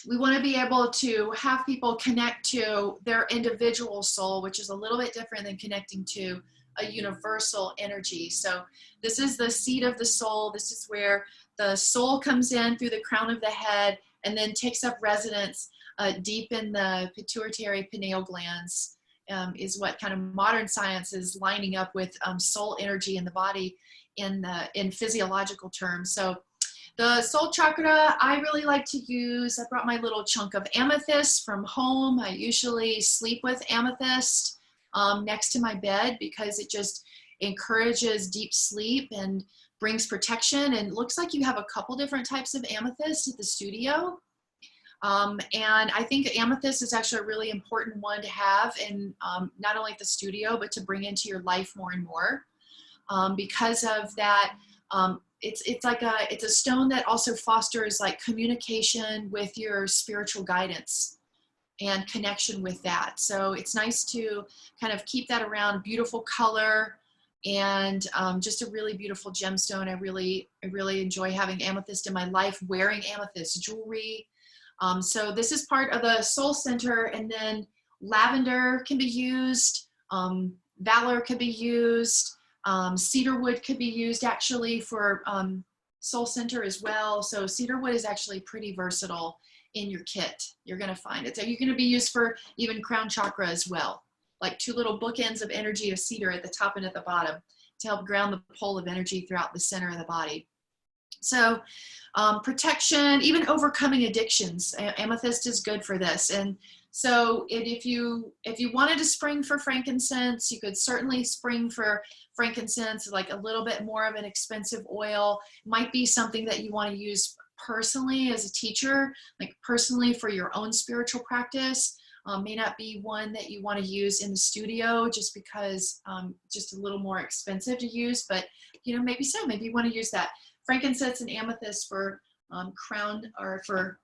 we want to be able to have people connect to their individual soul, which is a little bit different than connecting to a universal energy. So this is the seat of the soul. This is where the soul comes in through the crown of the head and then takes up residence deep in the pituitary pineal glands, is what kind of modern science is lining up with soul energy in the body in physiological terms. So the soul chakra, I really like to use, I brought my little chunk of amethyst from home. I usually sleep with amethyst next to my bed because it just encourages deep sleep and brings protection. And it looks like you have a couple different types of amethyst at the studio. And I think amethyst is actually a really important one to have in not only at the studio, but to bring into your life more and more. Because of that, it's a stone that also fosters like communication with your spiritual guidance and connection with that. So it's nice to kind of keep that around. Beautiful color and just a really beautiful gemstone. I really enjoy having amethyst in my life, wearing amethyst jewelry. So this is part of the soul center, and then lavender can be used, valor could be used, cedarwood could be used actually for soul center as well. So cedarwood is actually pretty versatile in your kit. You're going to find it. So you're going to be used for even crown chakra as well, like two little bookends of energy of cedar at the top and at the bottom to help ground the pole of energy throughout the center of the body. So protection, even overcoming addictions, amethyst is good for this. And so if you wanted to spring for frankincense, you could certainly spring for frankincense, like a little bit more of an expensive oil. Might be something that you want to use personally as a teacher, like personally for your own spiritual practice. May not be one that you want to use in the studio just because just a little more expensive to use, but maybe so. Maybe you want to use that. Frankincense and amethyst for crown, or for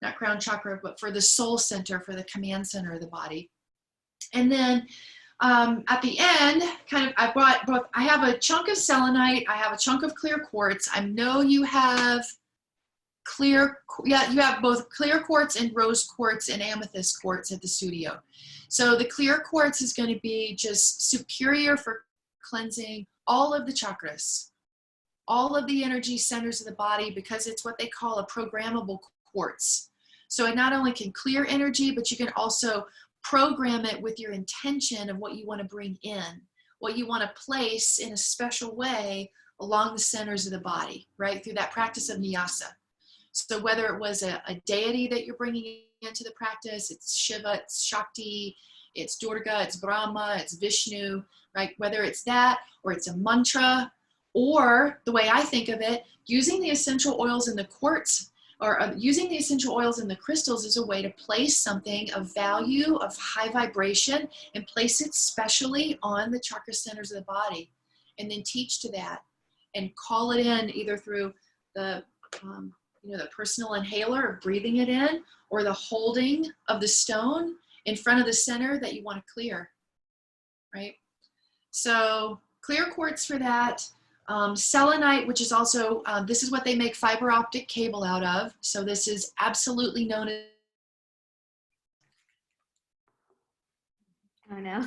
not crown chakra, but for the soul center, for the command center of the body. And then at the end, I have a chunk of selenite, I have a chunk of clear quartz. I know you have clear, yeah, you have both clear quartz and rose quartz and amethyst quartz at the studio. So the clear quartz is going to be just superior for cleansing all of the chakras, all of the energy centers of the body, because it's what they call a programmable quartz. So it not only can clear energy, but you can also program it with your intention of what you want to bring in, what you want to place in a special way along the centers of the body, right? Through that practice of nyasa. So whether it was a deity that you're bringing into the practice, it's Shiva, it's Shakti, it's Durga, it's Brahma, it's Vishnu, right? Whether it's that, or it's a mantra, or the way I think of it, using the essential oils in the quartz, or using the essential oils in the crystals is a way to place something of value, of high vibration, and place it specially on the chakra centers of the body, and then teach to that, and call it in either through the the personal inhaler of breathing it in, or the holding of the stone in front of the center that you want to clear, right? So clear quartz for that. Selenite, which is also, this is what they make fiber optic cable out of. So this is absolutely known as. Oh no.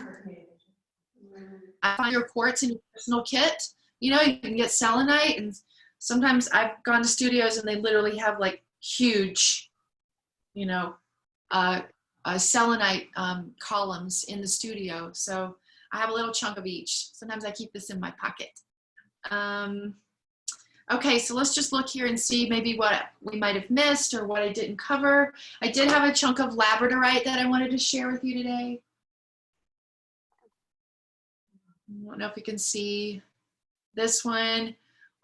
I find your quartz in your personal kit. You know, you can get selenite, and sometimes I've gone to studios and they literally have like huge, selenite columns in the studio. So I have a little chunk of each. Sometimes I keep this in my pocket. Okay, so let's just look here and see maybe what we might have missed or what I didn't cover. I did have a chunk of labradorite that I wanted to share with you today. I don't know if you can see this one.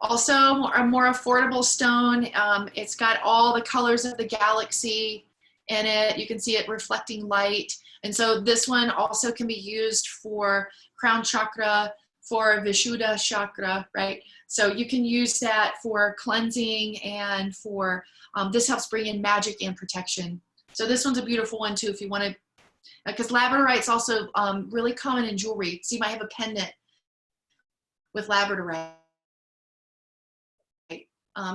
Also, a more affordable stone. It's got all the colors of the galaxy in it. You can see it reflecting light. And so this one also can be used for crown chakra, for Vishuddha chakra, right? So you can use that for cleansing and for, this helps bring in magic and protection. So this one's a beautiful one too if you want to, because labradorite's also really common in jewelry. So you might have a pendant with labradorite.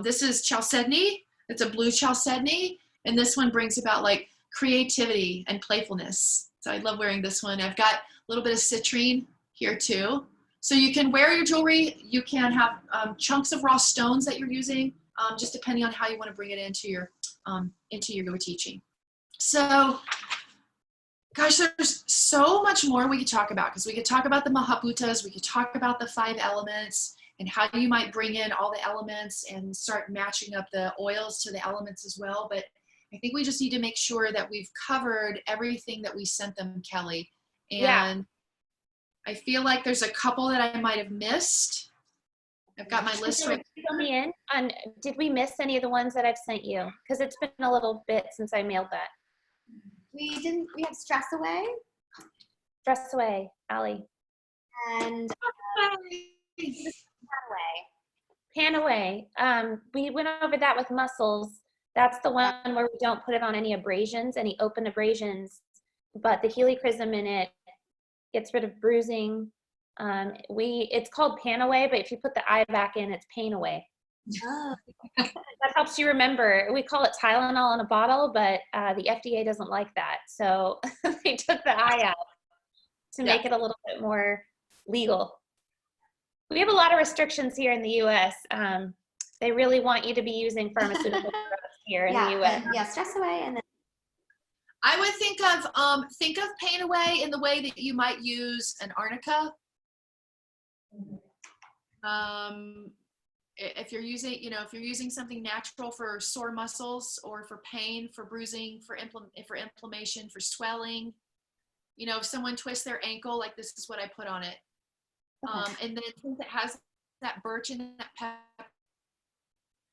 This is chalcedony. It's a blue chalcedony, and this one brings about like creativity and playfulness. So I love wearing this one. I've got a little bit of citrine here too. So you can wear your jewelry. You can have chunks of raw stones that you're using, just depending on how you want to bring it into your teaching. So, gosh, there's so much more we could talk about, because we could talk about the Mahabhutas, we could talk about the 5 elements, and how you might bring in all the elements and start matching up the oils to the elements as well. But I think we just need to make sure that we've covered everything that we sent them, Kelly. And yeah. I feel like there's a couple that I might have missed. I've got my list right here. Fill me in on, did we miss any of the ones that I've sent you? Because it's been a little bit since I mailed that. We had Stress Away. Stress Away, Allie. And Pan Away. We went over that with muscles. That's the one where we don't put it on any abrasions, any open abrasions, but the helichrysum in it gets rid of bruising. It's called Pan Away, but if you put the I back in, it's Pain Away. Oh. That helps you remember. We call it Tylenol in a bottle, but the FDA doesn't like that. So they took the I out to make it a little bit more legal. We have a lot of restrictions here in the U.S. They really want you to be using pharmaceutical drugs here in the U.S. Yeah, Stress Away, and then I would think of Pain Away in the way that you might use an arnica. If you're using something natural for sore muscles, or for pain, for bruising, for inflammation, for swelling, if someone twists their ankle, like this is what I put on it. And then since it has that birch and that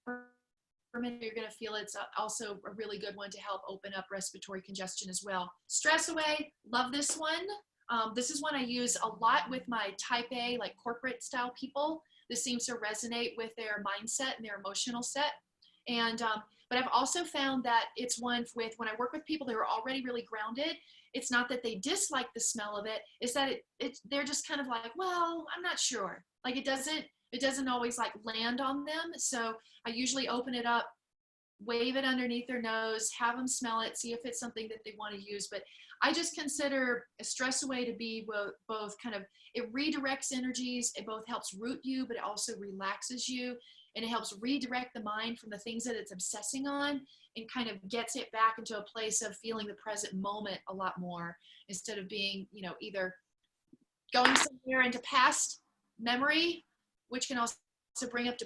peppermint, you're going to feel it's also a really good one to help open up respiratory congestion as well. Stress Away, love this one. This is one I use a lot with my type A, like corporate style people. This seems to resonate with their mindset and their emotional set. And but I've also found that it's one when I work with people that are already really grounded, it's not that they dislike the smell of it, it's that they're just kind of like, well, I'm not sure. Like it doesn't always like land on them. So I usually open it up wave it underneath their nose, have them smell it, see if it's something that they want to use. But I just consider a stress away to be both kind of, it redirects energies, it both helps root you, but it also relaxes you, and it helps redirect the mind from the things that it's obsessing on, and kind of gets it back into a place of feeling the present moment a lot more, instead of being, you know, either going somewhere into past memory, which can also bring up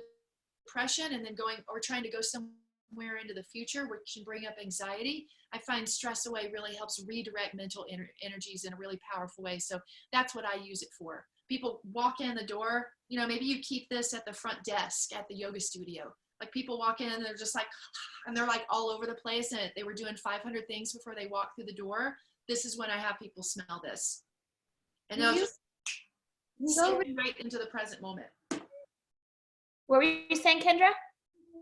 depression, and then going, or trying to go somewhere into the future, which can bring up anxiety. I find stress away really helps redirect mental energies in a really powerful way. So that's what I use it for. People walk in the door, you know, maybe you keep this at the front desk at the yoga studio. Like people walk in and they're just like, and they're like all over the place, and they were doing 500 things before they walk through the door. This is when I have people smell this. And they'll just sit right into the present moment. What were you saying, Kendra?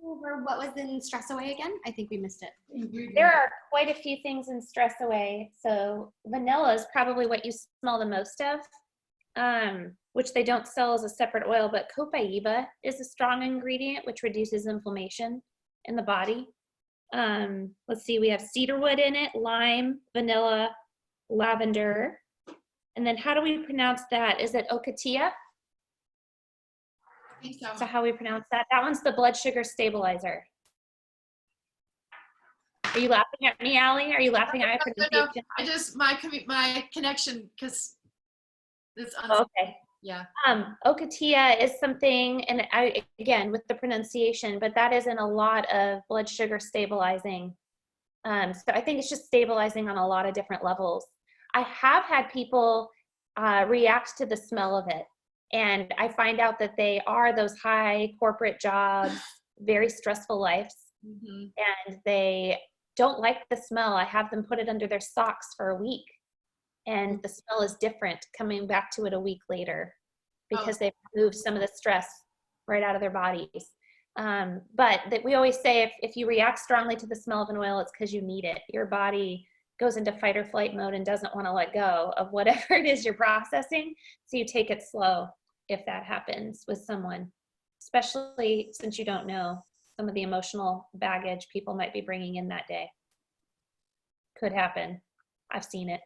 Over what was in stress away again? I think we missed it. There are quite a few things in stress away. So vanilla is probably what you smell the most of, which they don't sell as a separate oil, but copaiba is a strong ingredient which reduces inflammation in the body. Let's see, we have cedarwood in it, lime, vanilla, lavender. And then how do we pronounce that? Is it ocotillo? I think so. So how we pronounce that? That one's the blood sugar stabilizer. Are you laughing at me, Allie? Are you laughing at my pronunciation? I just, my connection, because it's okay. Yeah. Ocotillo is something, and again, with the pronunciation, but that is in a lot of blood sugar stabilizing. So I think it's just stabilizing on a lot of different levels. I have had people react to the smell of it. And I find out that they are those high corporate jobs, very stressful lives, and they don't like the smell. I have them put it under their socks for a week, and the smell is different coming back to it a week later, because they've removed some of the stress right out of their bodies. But that we always say, if you react strongly to the smell of an oil, it's because you need it. Your body goes into fight or flight mode and doesn't want to let go of whatever it is you're processing. So you take it slow if that happens with someone, especially since you don't know some of the emotional baggage people might be bringing in that day. Could happen. I've seen it.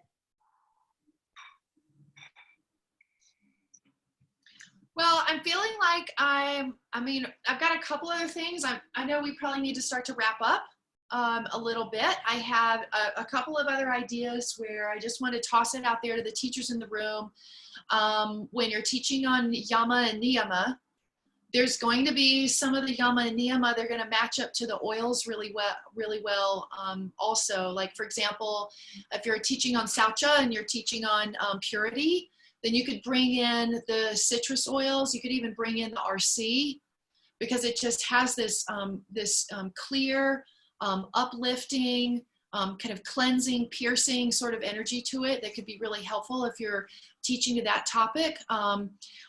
Well, I'm feeling like I've got a couple other things. I know we probably need to start to wrap up a little bit. I have a couple of other ideas where I just want to toss it out there to the teachers in the room. When you're teaching on yama and niyama, there's going to be some of the yama and niyama, they're going to match up to the oils really well. Also, like for example, if you're teaching on saucha and you're teaching on purity, then you could bring in the citrus oils. You could even bring in the RC, because it just has this clear, uplifting, kind of cleansing, piercing sort of energy to it that could be really helpful if you're teaching to that topic.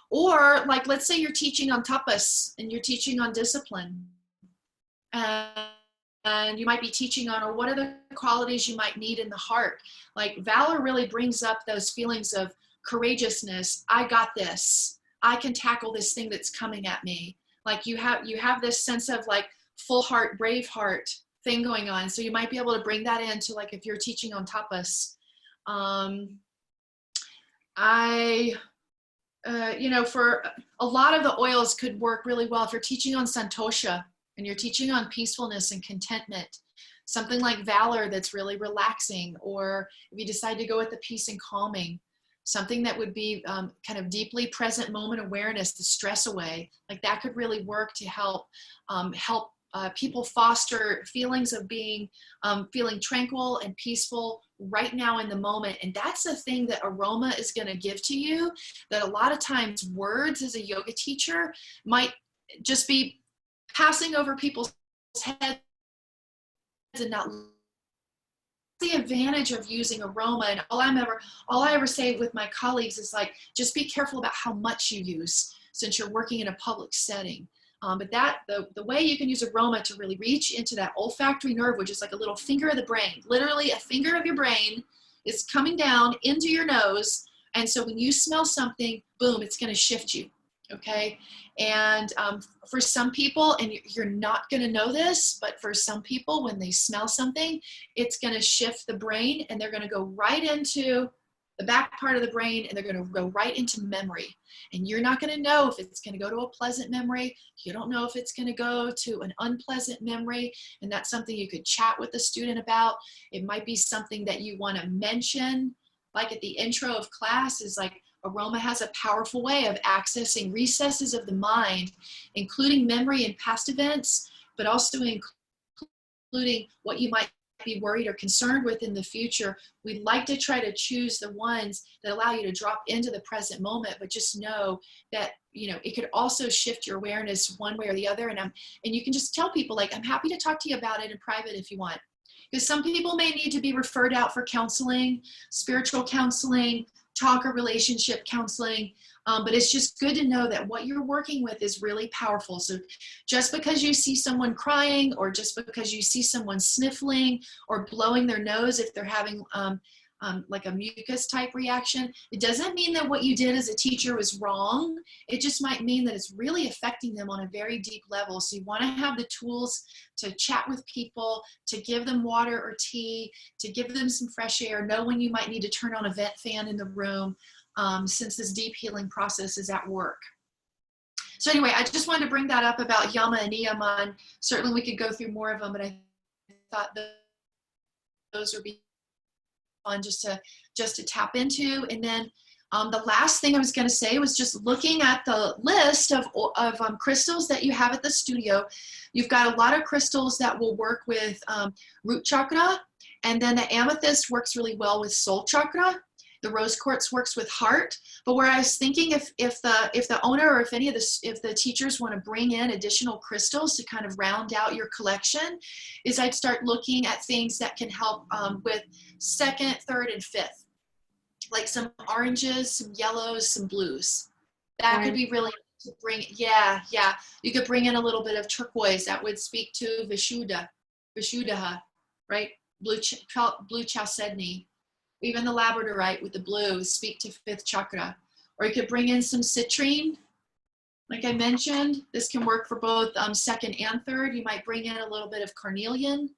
Or like, let's say you're teaching on tapas and you're teaching on discipline. And you might be teaching on, or what are the qualities you might need in the heart? Like valor really brings up those feelings of courageousness. I got this. I can tackle this thing that's coming at me. Like you have this sense of like full heart, brave heart thing going on. So you might be able to bring that into, like, if you're teaching on tapas. For a lot of the oils could work really well if you're teaching on santosha and you're teaching on peacefulness and contentment. Something like valor that's really relaxing, or if you decide to go with the peace and calming, something that would be kind of deeply present moment awareness, the stress away, like that could really work to help people foster feelings of being feeling tranquil and peaceful right now in the moment. And that's the thing that aroma is going to give to you, that a lot of times words as a yoga teacher might just be passing over people's heads and not the advantage of using aroma. And all I ever say with my colleagues is like, just be careful about how much you use since you're working in a public setting. But the way you can use aroma to really reach into that olfactory nerve, which is like a little finger of the brain, literally a finger of your brain is coming down into your nose. And so when you smell something, boom, it's going to shift you. Okay. And for some people, and you're not going to know this, but for some people, when they smell something, it's going to shift the brain and they're going to go right into the back part of the brain and they're going to go right into memory. And you're not going to know if it's going to go to a pleasant memory. You don't know if it's going to go to an unpleasant memory. And that's something you could chat with the student about. It might be something that you want to mention, like at the intro of class, is like, aroma has a powerful way of accessing recesses of the mind, including memory and past events, but also including what you might be worried or concerned with in the future. We'd like to try to choose the ones that allow you to drop into the present moment, but just know that, you know, it could also shift your awareness one way or the other. And you can just tell people, like, I'm happy to talk to you about it in private if you want. Because some people may need to be referred out for counseling, spiritual counseling, talk or relationship counseling, but it's just good to know that what you're working with is really powerful. So just because you see someone crying, or just because you see someone sniffling or blowing their nose if they're having like a mucus type reaction, it doesn't mean that what you did as a teacher was wrong. It just might mean that it's really affecting them on a very deep level. So you want to have the tools to chat with people, to give them water or tea, to give them some fresh air, know when you might need to turn on a vent fan in the room, since this deep healing process is at work. So anyway, I just wanted to bring that up about yama and niyama, and certainly we could go through more of them, but I thought that those would be fun just to tap into. And then the last thing I was going to say was just looking at the list of crystals that you have at the studio. You've got a lot of crystals that will work with root chakra, and then the amethyst works really well with soul chakra. The rose quartz works with heart. But where I was thinking, if the owner or if the teachers want to bring in additional crystals to kind of round out your collection, is I'd start looking at things that can help with second, third, and fifth, like some oranges, some yellows, some blues. That could be really to bring. Yeah. You could bring in a little bit of turquoise. That would speak to Vishuddha, right? Blue chalcedony. Even the labradorite with the blue speak to fifth chakra. Or you could bring in some citrine. Like I mentioned, this can work for both second and third. You might bring in a little bit of carnelian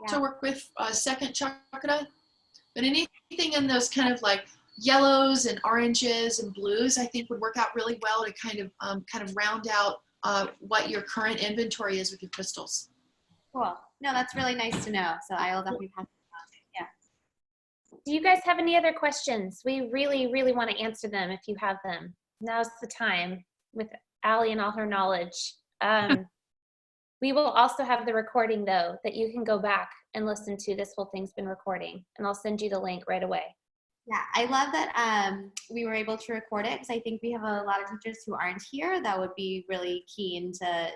to work with second chakra. But anything in those kind of like yellows and oranges and blues, I think would work out really well to kind of round out what your current inventory is with your crystals. Cool. No, that's really nice to know. So I will definitely pass. Do you guys have any other questions? We really, really want to answer them if you have them. Now's the time with Allie and all her knowledge. We will also have the recording, though, that you can go back and listen to. This whole thing's been recording, and I'll send you the link right away. Yeah, I love that we were able to record it, because I think we have a lot of teachers who aren't here that would be really keen to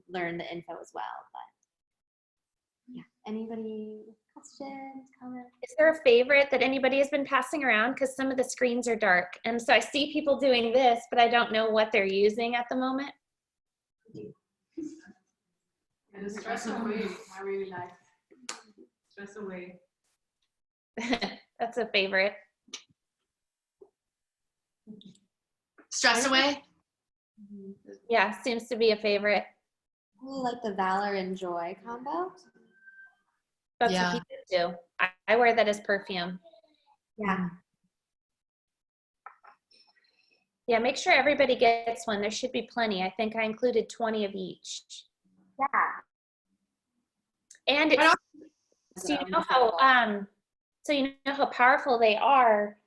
learn the info as well. But yeah, anybody? Questions, comments? Is there a favorite that anybody has been passing around? Because some of the screens are dark. And so I see people doing this, but I don't know what they're using at the moment. And the stress away, I really like. Stress away. That's a favorite. Stress away? Yeah, seems to be a favorite. I really like the Valor and Joy combo. That's what people do. I wear that as perfume. Yeah. Yeah, make sure everybody gets one. There should be plenty. I think I included 20 of each. Yeah. And it's, so you know how powerful they are.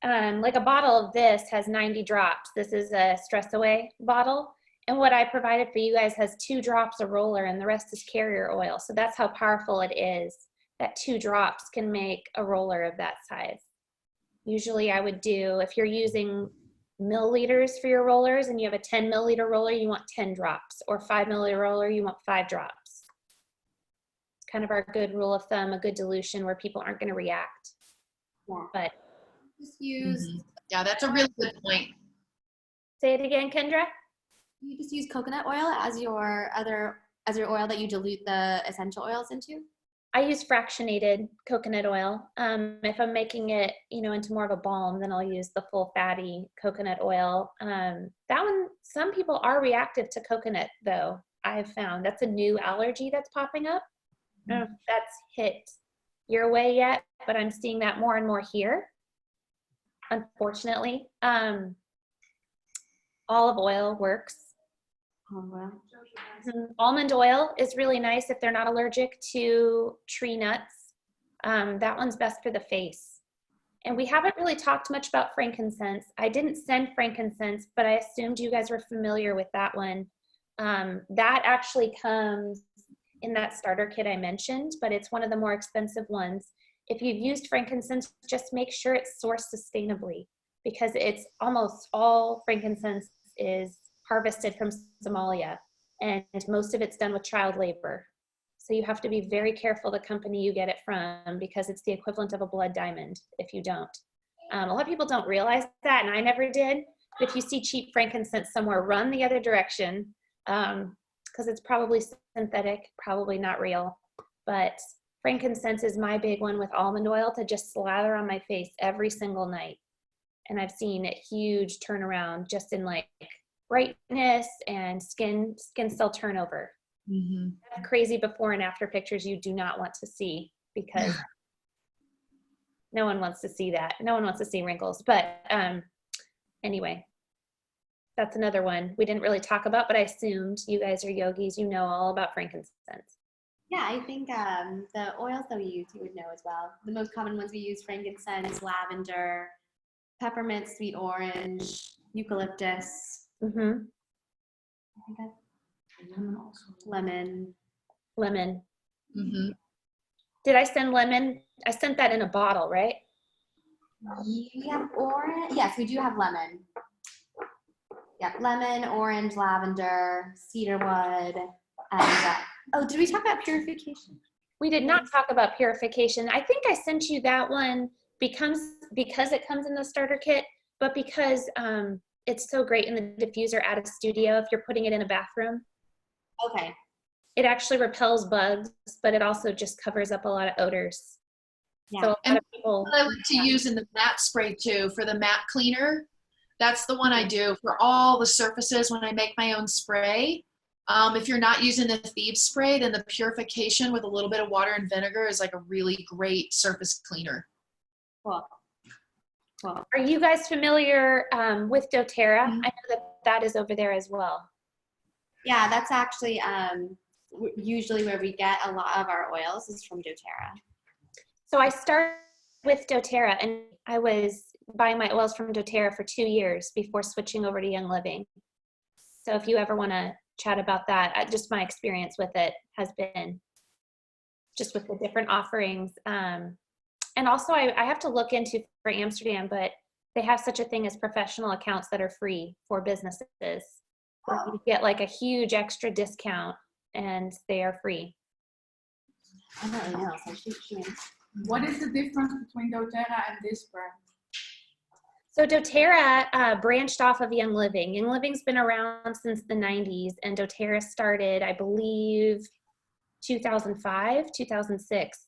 Like a bottle of this has 90 drops. This is a stress away bottle. And what I provided for you guys has 2 drops of roller, and the rest is carrier oil. So that's how powerful it is. That 2 drops can make a roller of that size. Usually I would do, if you're using milliliters for your rollers and you have a 10 milliliter roller, you want 10 drops, or 5 milliliter roller, you want 5 drops. It's kind of our good rule of thumb, a good dilution where people aren't going to react. Yeah. But just use. Yeah, that's a really good point. Say it again, Kendra. You just use coconut oil as your oil that you dilute the essential oils into? I use fractionated coconut oil. If I'm making it, into more of a balm, then I'll use the full fatty coconut oil. That one Some people are reactive to coconut, though. I've found that's a new allergy that's popping up. I don't know if that's hit your way yet, but I'm seeing that more and more here, unfortunately. Olive oil works. Oh, well. Almond oil is really nice if they're not allergic to tree nuts. That one's best for the face. And we haven't really talked much about frankincense. I didn't send frankincense, but I assumed you guys were familiar with that one. That actually comes in that starter kit I mentioned, but it's one of the more expensive ones. If you've used frankincense, just make sure it's sourced sustainably, because it's almost all frankincense is harvested from Somalia, and most of it's done with child labor. So you have to be very careful the company you get it from, because it's the equivalent of a blood diamond if you don't. A lot of people don't realize that, and I never did. But if you see cheap frankincense somewhere, run the other direction, because it's probably synthetic, probably not real. But frankincense is my big one with almond oil to just slather on my face every single night. And I've seen a huge turnaround just in like brightness and skin cell turnover. That's crazy before and after pictures you do not want to see, because no one wants to see that. No one wants to see wrinkles. But anyway, that's another one we didn't really talk about, but I assumed you guys are yogis, you know all about frankincense. Yeah, I think the oils that we use, you would know as well. The most common ones we use: frankincense, lavender, peppermint, sweet orange, eucalyptus. I think that's Lemon also. lemon. Did I send lemon? I sent that in a bottle, right? You have orange? Yes, we do have lemon. Yep, lemon, orange, lavender, cedarwood, and oh, did we talk about purification? We did not talk about purification. I think I sent you that one because it comes in the starter kit, but because it's so great in the diffuser at a studio if you're putting it in a bathroom. Okay. It actually repels bugs, but it also just covers up a lot of odors. Yeah. So a lot of people. I like to use in the matte spray too, for the matte cleaner. That's the one I do for all the surfaces when I make my own spray. If you're not using the thieves spray, then the purification with a little bit of water and vinegar is like a really great surface cleaner. Cool. Are you guys familiar with doTERRA? I know that is over there as well. Yeah, that's actually usually where we get a lot of our oils is from doTERRA. So I started with doTERRA, and I was buying my oils from doTERRA for 2 years before switching over to Young Living. So if you ever want to chat about that, just my experience with it has been just with the different offerings. And also I have to look into for Amsterdam, but they have such a thing as professional accounts that are free for businesses. Where you get like a huge extra discount and they are free. I don't really know, so she What is the difference between doTERRA and this brand? So doTERRA branched off of Young Living. Young Living's been around since the 90s, and doTERRA started, I believe, 2005, 2006.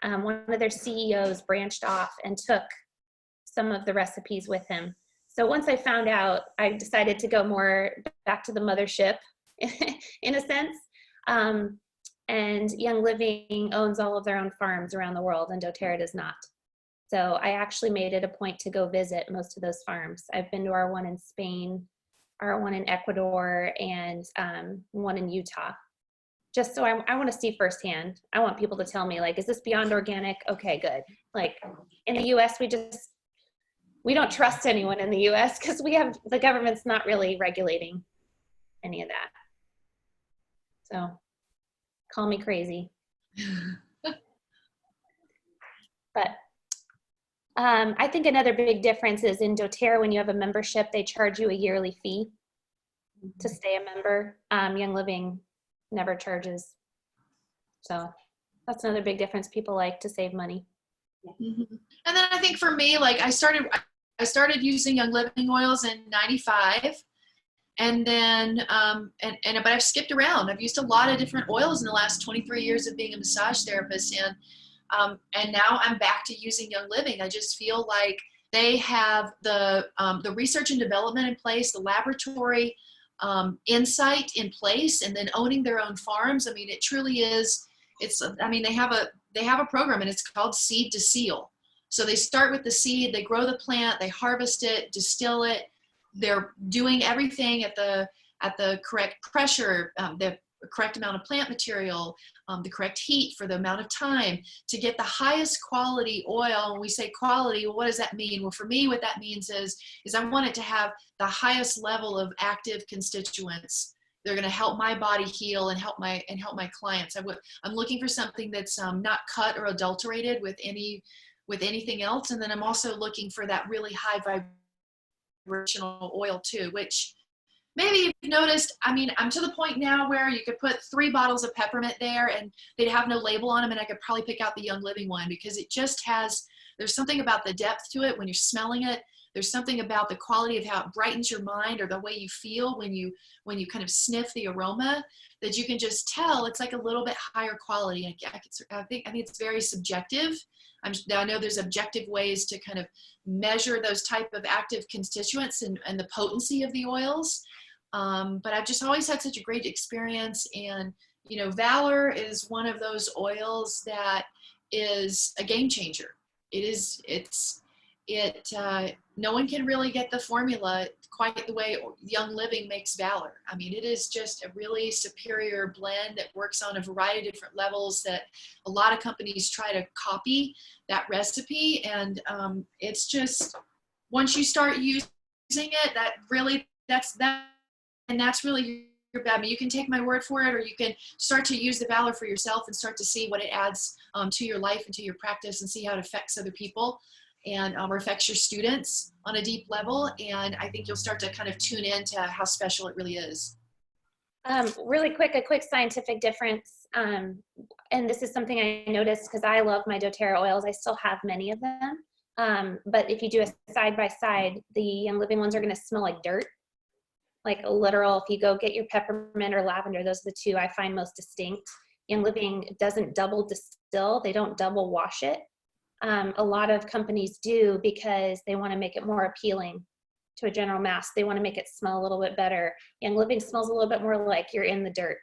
One of their CEOs branched off and took some of the recipes with him. So once I found out, I decided to go more back to the mothership in a sense. And Young Living owns all of their own farms around the world, and doTERRA does not. So I actually made it a point to go visit most of those farms. I've been to our one in Spain, our one in Ecuador, and one in Utah. Just so I want to see firsthand. I want people to tell me, like, is this beyond organic? Okay, good. Like in the US, we don't trust anyone in the US because the government's not really regulating any of that. So call me crazy. But I think another big difference is in doTERRA, when you have a membership, they charge you a yearly fee to stay a member. Young Living never charges. So that's another big difference. People like to save money. And then I think for me, like I started using Young Living oils in '95, and then but I've skipped around. I've used a lot of different oils in the last 23 years of being a massage therapist, and now I'm back to using Young Living. I just feel like they have the research and development in place, the laboratory insight in place, and then owning their own farms. I mean, it truly is. I mean, they have a program, and it's called Seed to Seal. So they start with the seed, they grow the plant, they harvest it, distill it. They're doing everything at the correct pressure, the correct amount of plant material, the correct heat for the amount of time to get the highest quality oil. When we say quality, well, what does that mean? Well, for me, what that means is I want it to have the highest level of active constituents. They're going to help my body heal and help my clients. I'm looking for something that's not cut or adulterated with anything else. And then I'm also looking for that really high vibrational oil too, which maybe you've noticed. I mean, I'm to the point now where you could put 3 bottles of peppermint there and they'd have no label on them, and I could probably pick out the Young Living one, because it just there's something about the depth to it when you're smelling it. There's something about the quality of how it brightens your mind, or the way you feel when you kind of sniff the aroma, that you can just tell it's like a little bit higher quality. I think it's very subjective. I know there's objective ways to kind of measure those type of active constituents and the potency of the oils. But I've just always had such a great experience. And, Valor is one of those oils that is a game changer. No one can really get the formula quite the way Young Living makes Valor. I mean, it is just a really superior blend that works on a variety of different levels that a lot of companies try to copy that recipe. And it's just, once you start using it, that's really your bet. I mean, you can take my word for it, or you can start to use the Valor for yourself and start to see what it adds to your life and to your practice, and see how it affects other people and or affects your students on a deep level. And I think you'll start to kind of tune into how special it really is. Really quick, a quick scientific difference. And this is something I noticed because I love my doTERRA oils. I still have many of them. But if you do a side by side, the Young Living ones are going to smell like dirt. Like a literal, if you go get your peppermint or lavender, those are the 2 I find most distinct. Young Living doesn't double distill. They don't double wash it. A lot of companies do, because they want to make it more appealing to a general mass. They want to make it smell a little bit better. Young Living smells a little bit more like you're in the dirt,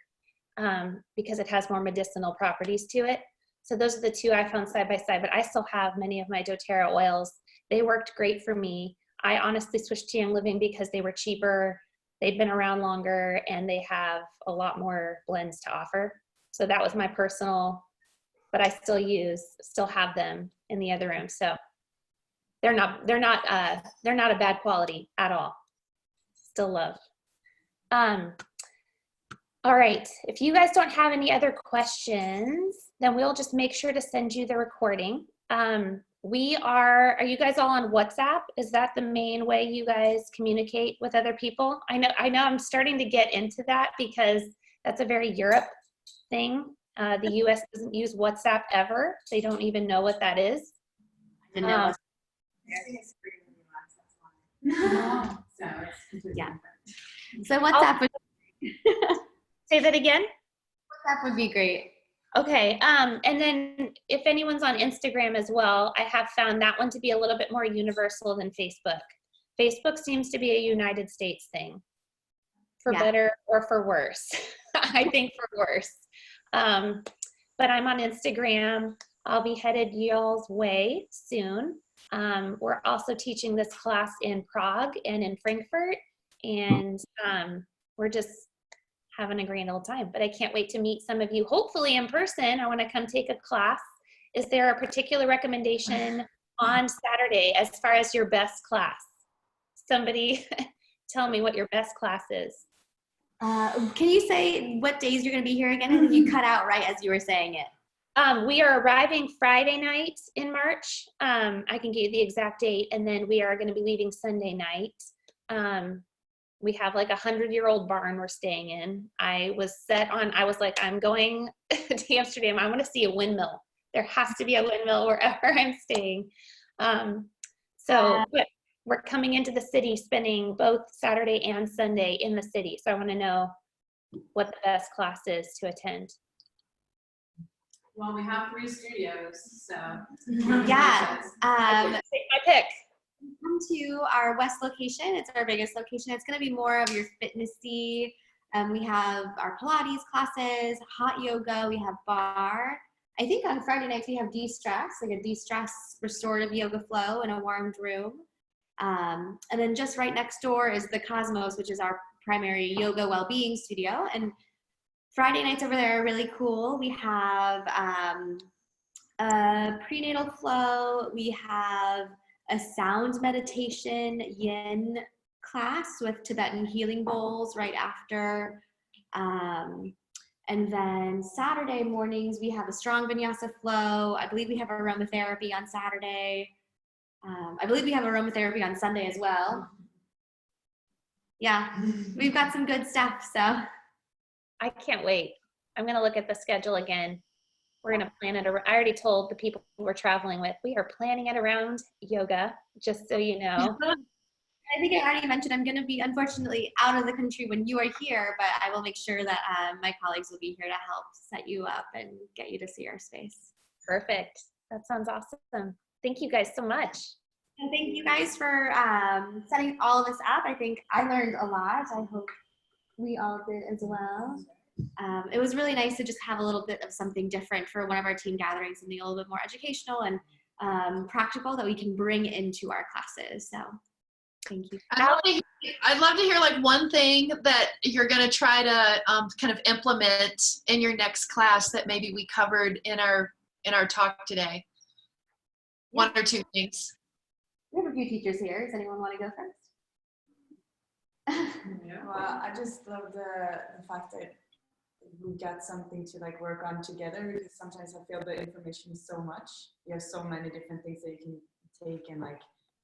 because it has more medicinal properties to it. So those are the 2 I found side by side, but I still have many of my doTERRA oils. They worked great for me. I honestly switched to Young Living because they were cheaper, they've been around longer, and they have a lot more blends to offer. So that was my personal, but I still have them in the other room. So they're not a bad quality at all. Still love. All right, if you guys don't have any other questions, then we'll just make sure to send you the recording. Are you guys all on WhatsApp? Is that the main way you guys communicate with other people? I know I'm starting to get into that, because that's a very Europe thing. The US doesn't use WhatsApp ever. They don't even know what that is. I didn't know. I think it's free in the US, that's why. So it's completely different. So WhatsApp would Say that again? WhatsApp would be great. Okay, and then if anyone's on Instagram as well, I have found that one to be a little bit more universal than Facebook. Facebook seems to be a United States thing, for better or for worse. I think for worse. But I'm on Instagram. I'll be headed y'all's way soon. We're also teaching this class in Prague and in Frankfurt, and we're just having a grand old time. But I can't wait to meet some of you, hopefully in person. I want to come take a class. Is there a particular recommendation on Saturday as far as your best class? Somebody tell me what your best class is. Can you say what days you're going to be here again? I think you cut out right as you were saying it. We are arriving Friday night in March. I can give you the exact date, and then we are going to be leaving Sunday night. We have like 100-year-old barn we're staying in. I was like, I'm going to Amsterdam. I want to see a windmill. There has to be a windmill wherever I'm staying. But we're coming into the city, spending both Saturday and Sunday in the city. So I want to know what the best class is to attend. Well, we have 3 studios, so. Yeah. Take my pick. Come to our west location. It's our biggest location. It's going to be more of your fitnessy. We have our Pilates classes, hot yoga. We have bar. I think on Friday nights we have de-stress, like a de-stress restorative yoga flow in a warmed room. And then just right next door is the Cosmos, which is our primary yoga well-being studio. And Friday nights over there are really cool. We have a prenatal flow. We have a sound meditation yin class with Tibetan healing bowls right after. And then Saturday mornings, we have a strong vinyasa flow. I believe we have aromatherapy on Saturday. I believe we have aromatherapy on Sunday as well. Yeah, we've got some good stuff, so. I can't wait. I'm going to look at the schedule again. We're going to plan it. I already told the people we're traveling with, we are planning it around yoga, just so you know. I think I already mentioned I'm going to be unfortunately out of the country when you are here, but I will make sure that my colleagues will be here to help set you up and get you to see our space. Perfect. That sounds awesome. Thank you guys so much. And thank you guys for setting all of this up. I think I learned a lot. I hope we all did as well. It was really nice to just have a little bit of something different for one of our team gatherings, something a little bit more educational and practical that we can bring into our classes. So thank you. I'd love to hear like one thing that you're going to try to kind of implement in your next class that maybe we covered in our talk today. Yeah. One or two things. We have a few teachers here. Does anyone want to go first? Yeah. Well, I just love the fact that we got something to like work on together, because sometimes I feel the information is so much. You have so many different things that you can take, and like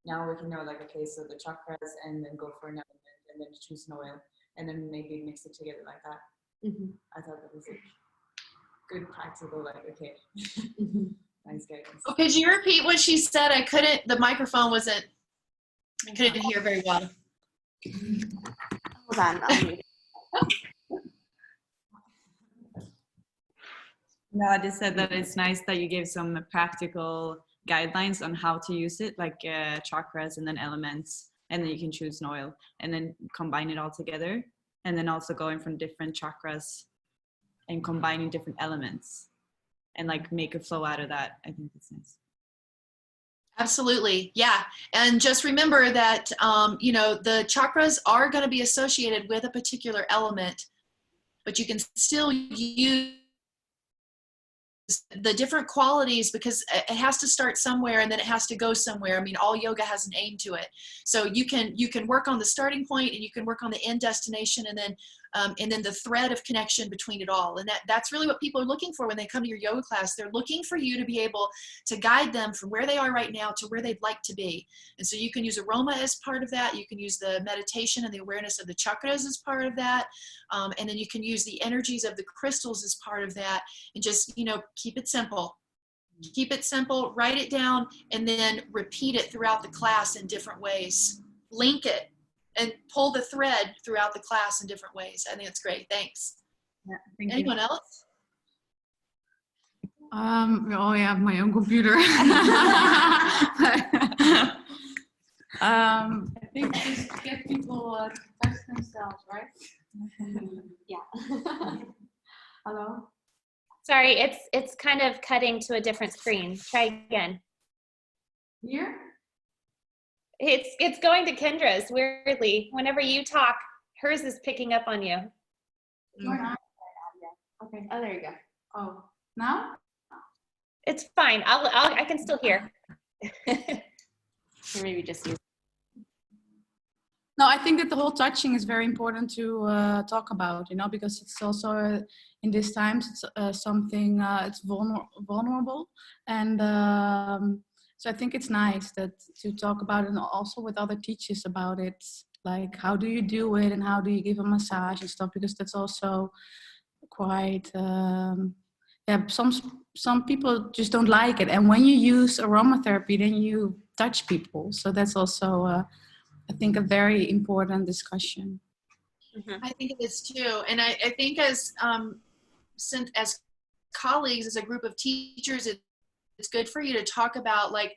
now we can know like, okay, so the chakras, and then go for an element, and then choose an oil, and then maybe mix it together like that. Mm-hmm. I thought that was like good practical, like, okay. Mm-hmm. Nice guidance. Oh, could you repeat what she said? The microphone wasn't, I couldn't hear very well. Hold on, I'll mute. No, I just said that it's nice that you gave some practical guidelines on how to use it, like chakras and then elements, and then you can choose an oil and then combine it all together, and then also going from different chakras and combining different elements and like make a flow out of that. I think that's nice. Absolutely. Yeah. And just remember that, the chakras are going to be associated with a particular element, but you can still use the different qualities, because it has to start somewhere and then it has to go somewhere. I mean, all yoga has an aim to it. So you can work on the starting point, and you can work on the end destination, and then the thread of connection between it all. And that's really what people are looking for when they come to your yoga class. They're looking for you to be able to guide them from where they are right now to where they'd like to be. And so you can use aroma as part of that. You can use the meditation and the awareness of the chakras as part of that. And then you can use the energies of the crystals as part of that. And just, keep it simple. Keep it simple, write it down, and then repeat it throughout the class in different ways. Link it and pull the thread throughout the class in different ways. I think it's great. Thanks. Yeah, thank Anyone else? I have my own computer. I think just get people to test themselves, right? Yeah. Hello? Sorry, it's kind of cutting to a different screen. Try again. Here? It's going to Kendra's, weirdly. Whenever you talk, hers is picking up on you. Okay. Oh, there you go. Oh, now? It's fine. I can still hear. Or maybe just use. No, I think that the whole touching is very important to talk about, because it's also in these times, it's something, it's vulnerable. And so I think it's nice to talk about it, and also with other teachers about it. Like, how do you do it, and how do you give a massage and stuff, because that's also quite, some people just don't like it. And when you use aromatherapy, then you touch people. So that's also, I think, a very important discussion. I think it is too. And I think as colleagues, as a group of teachers, it's good for you to talk about like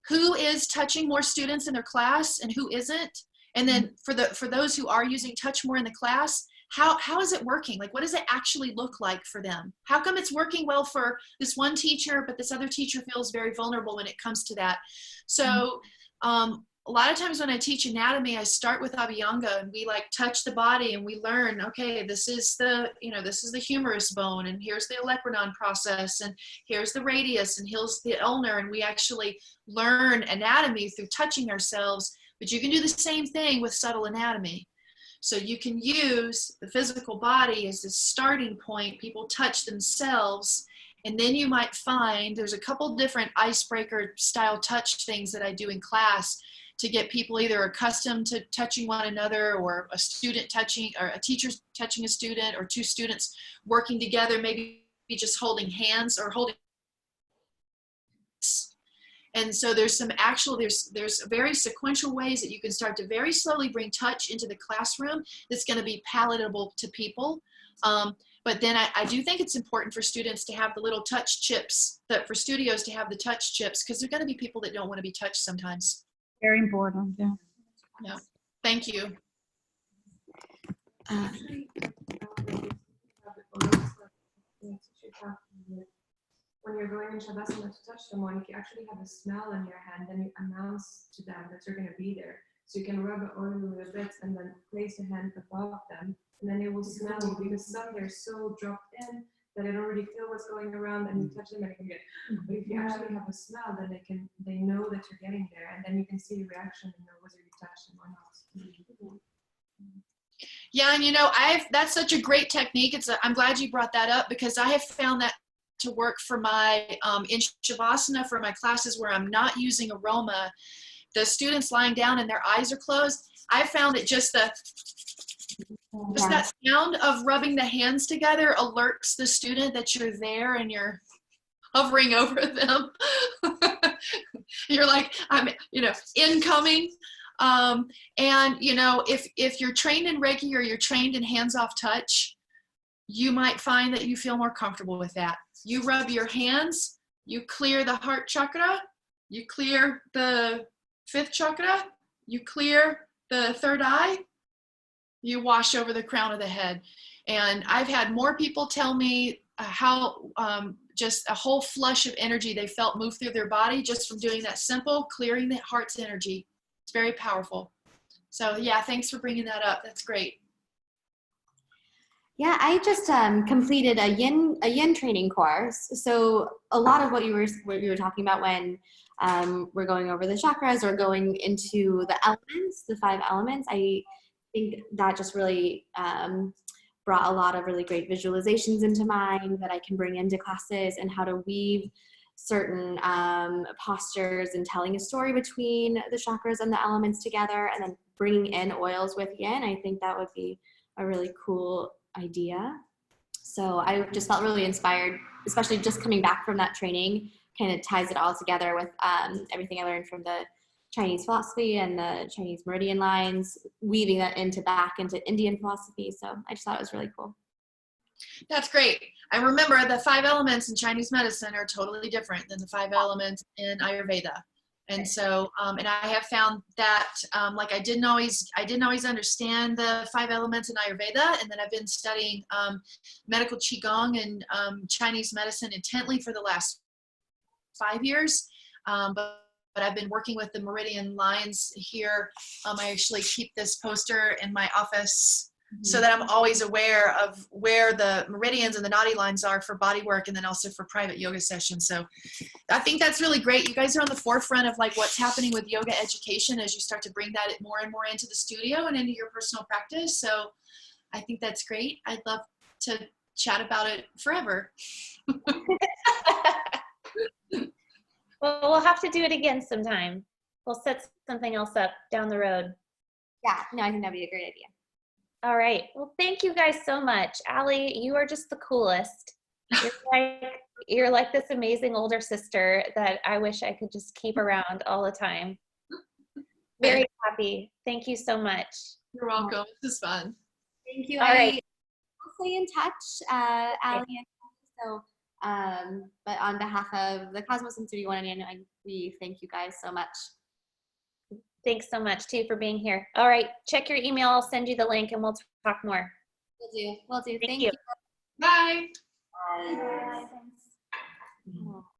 who is touching more students in their class and who isn't. And then for those who are using touch more in the class, how is it working? Like, what does it actually look like for them? How come it's working well for this one teacher, but this other teacher feels very vulnerable when it comes to that? So a lot of times when I teach anatomy, I start with Abhyanga, and we like touch the body and we learn, okay, this is the, this is the humerus bone, and here's the olecranon process, and here's the radius, and here's the ulnar, and we actually learn anatomy through touching ourselves. But you can do the same thing with subtle anatomy. So you can use the physical body as a starting point. People touch themselves, and then you might find there's a couple different icebreaker style touch things that I do in class to get people either accustomed to touching one another, or a student touching, or a teacher touching a student, or two students working together, maybe just holding hands or holding. And so there's some actual, there's very sequential ways that you can start to very slowly bring touch into the classroom that's going to be palatable to people. But then I do think it's important for students to have the little touch chips, that for studios to have the touch chips, because there are going to be people that don't want to be touched sometimes. Very important, yeah. Yeah, thank you. When you're going in Shavasana to touch someone, if you actually have a smell in your hand, then you announce to them that you're going to be there. So you can rub it on a little bit and then place your hand above them, and then they will smell you, because some they're so dropped in that they don't really feel what's going around, and you touch them and they can get. But if you actually have a smell, then they know that you're getting there, and then you can see the reaction and know whether you touch them or not. Yeah, and that's such a great technique. I'm glad you brought that up, because I have found that to work for my in Shavasana, for my classes where I'm not using aroma, the students lying down and their eyes are closed. I found that just that sound of rubbing the hands together alerts the student that you're there and you're hovering over them. You're like, I'm, incoming. And if you're trained in Reiki, or you're trained in hands-off touch, you might find that you feel more comfortable with that. You rub your hands, you clear the heart chakra, you clear the fifth chakra, you clear the third eye, you wash over the crown of the head. And I've had more people tell me how just a whole flush of energy they felt move through their body just from doing that simple clearing the heart's energy. It's very powerful. So yeah, thanks for bringing that up. That's great. Yeah, I just completed a yin training course. So a lot of what you were talking about when we're going over the chakras or going into the elements, the 5 elements, I think that just really brought a lot of really great visualizations into mind that I can bring into classes, and how to weave certain postures and telling a story between the chakras and the elements together, and then bringing in oils with yin. I think that would be a really cool idea. So I just felt really inspired, especially just coming back from that training, kind of ties it all together with everything I learned from the Chinese philosophy and the Chinese meridian lines, weaving that back into Indian philosophy. So I just thought it was really cool. That's great. I remember the 5 elements in Chinese medicine are totally different than the 5 elements in Ayurveda. And so, and I have found that, like I didn't always understand the 5 elements in Ayurveda. And then I've been studying medical Qigong and Chinese medicine intently for the last 5 years. But I've been working with the meridian lines here. I actually keep this poster in my office so that I'm always aware of where the meridians and the nadi lines are for body work, and then also for private yoga sessions. So I think that's really great. You guys are on the forefront of like what's happening with yoga education as you start to bring that more and more into the studio and into your personal practice. So I think that's great. I'd love to chat about it forever. Well, we'll have to do it again sometime. We'll set something else up down the road. Yeah, no, I think that'd be a great idea. All right. Well, thank you guys so much. Allie, you are just the coolest. You're like this amazing older sister that I wish I could just keep around all the time. Very happy. Thank you so much. You're welcome. This is fun. Thank you. All right. We'll stay in touch, Allie. So But on behalf of the Cosmos and Studio One, we thank you guys so much. Thanks so much too for being here. All right, check your email. I'll send you the link and we'll talk more. Will do. Thank Thank you. you. Bye. Bye. Thanks.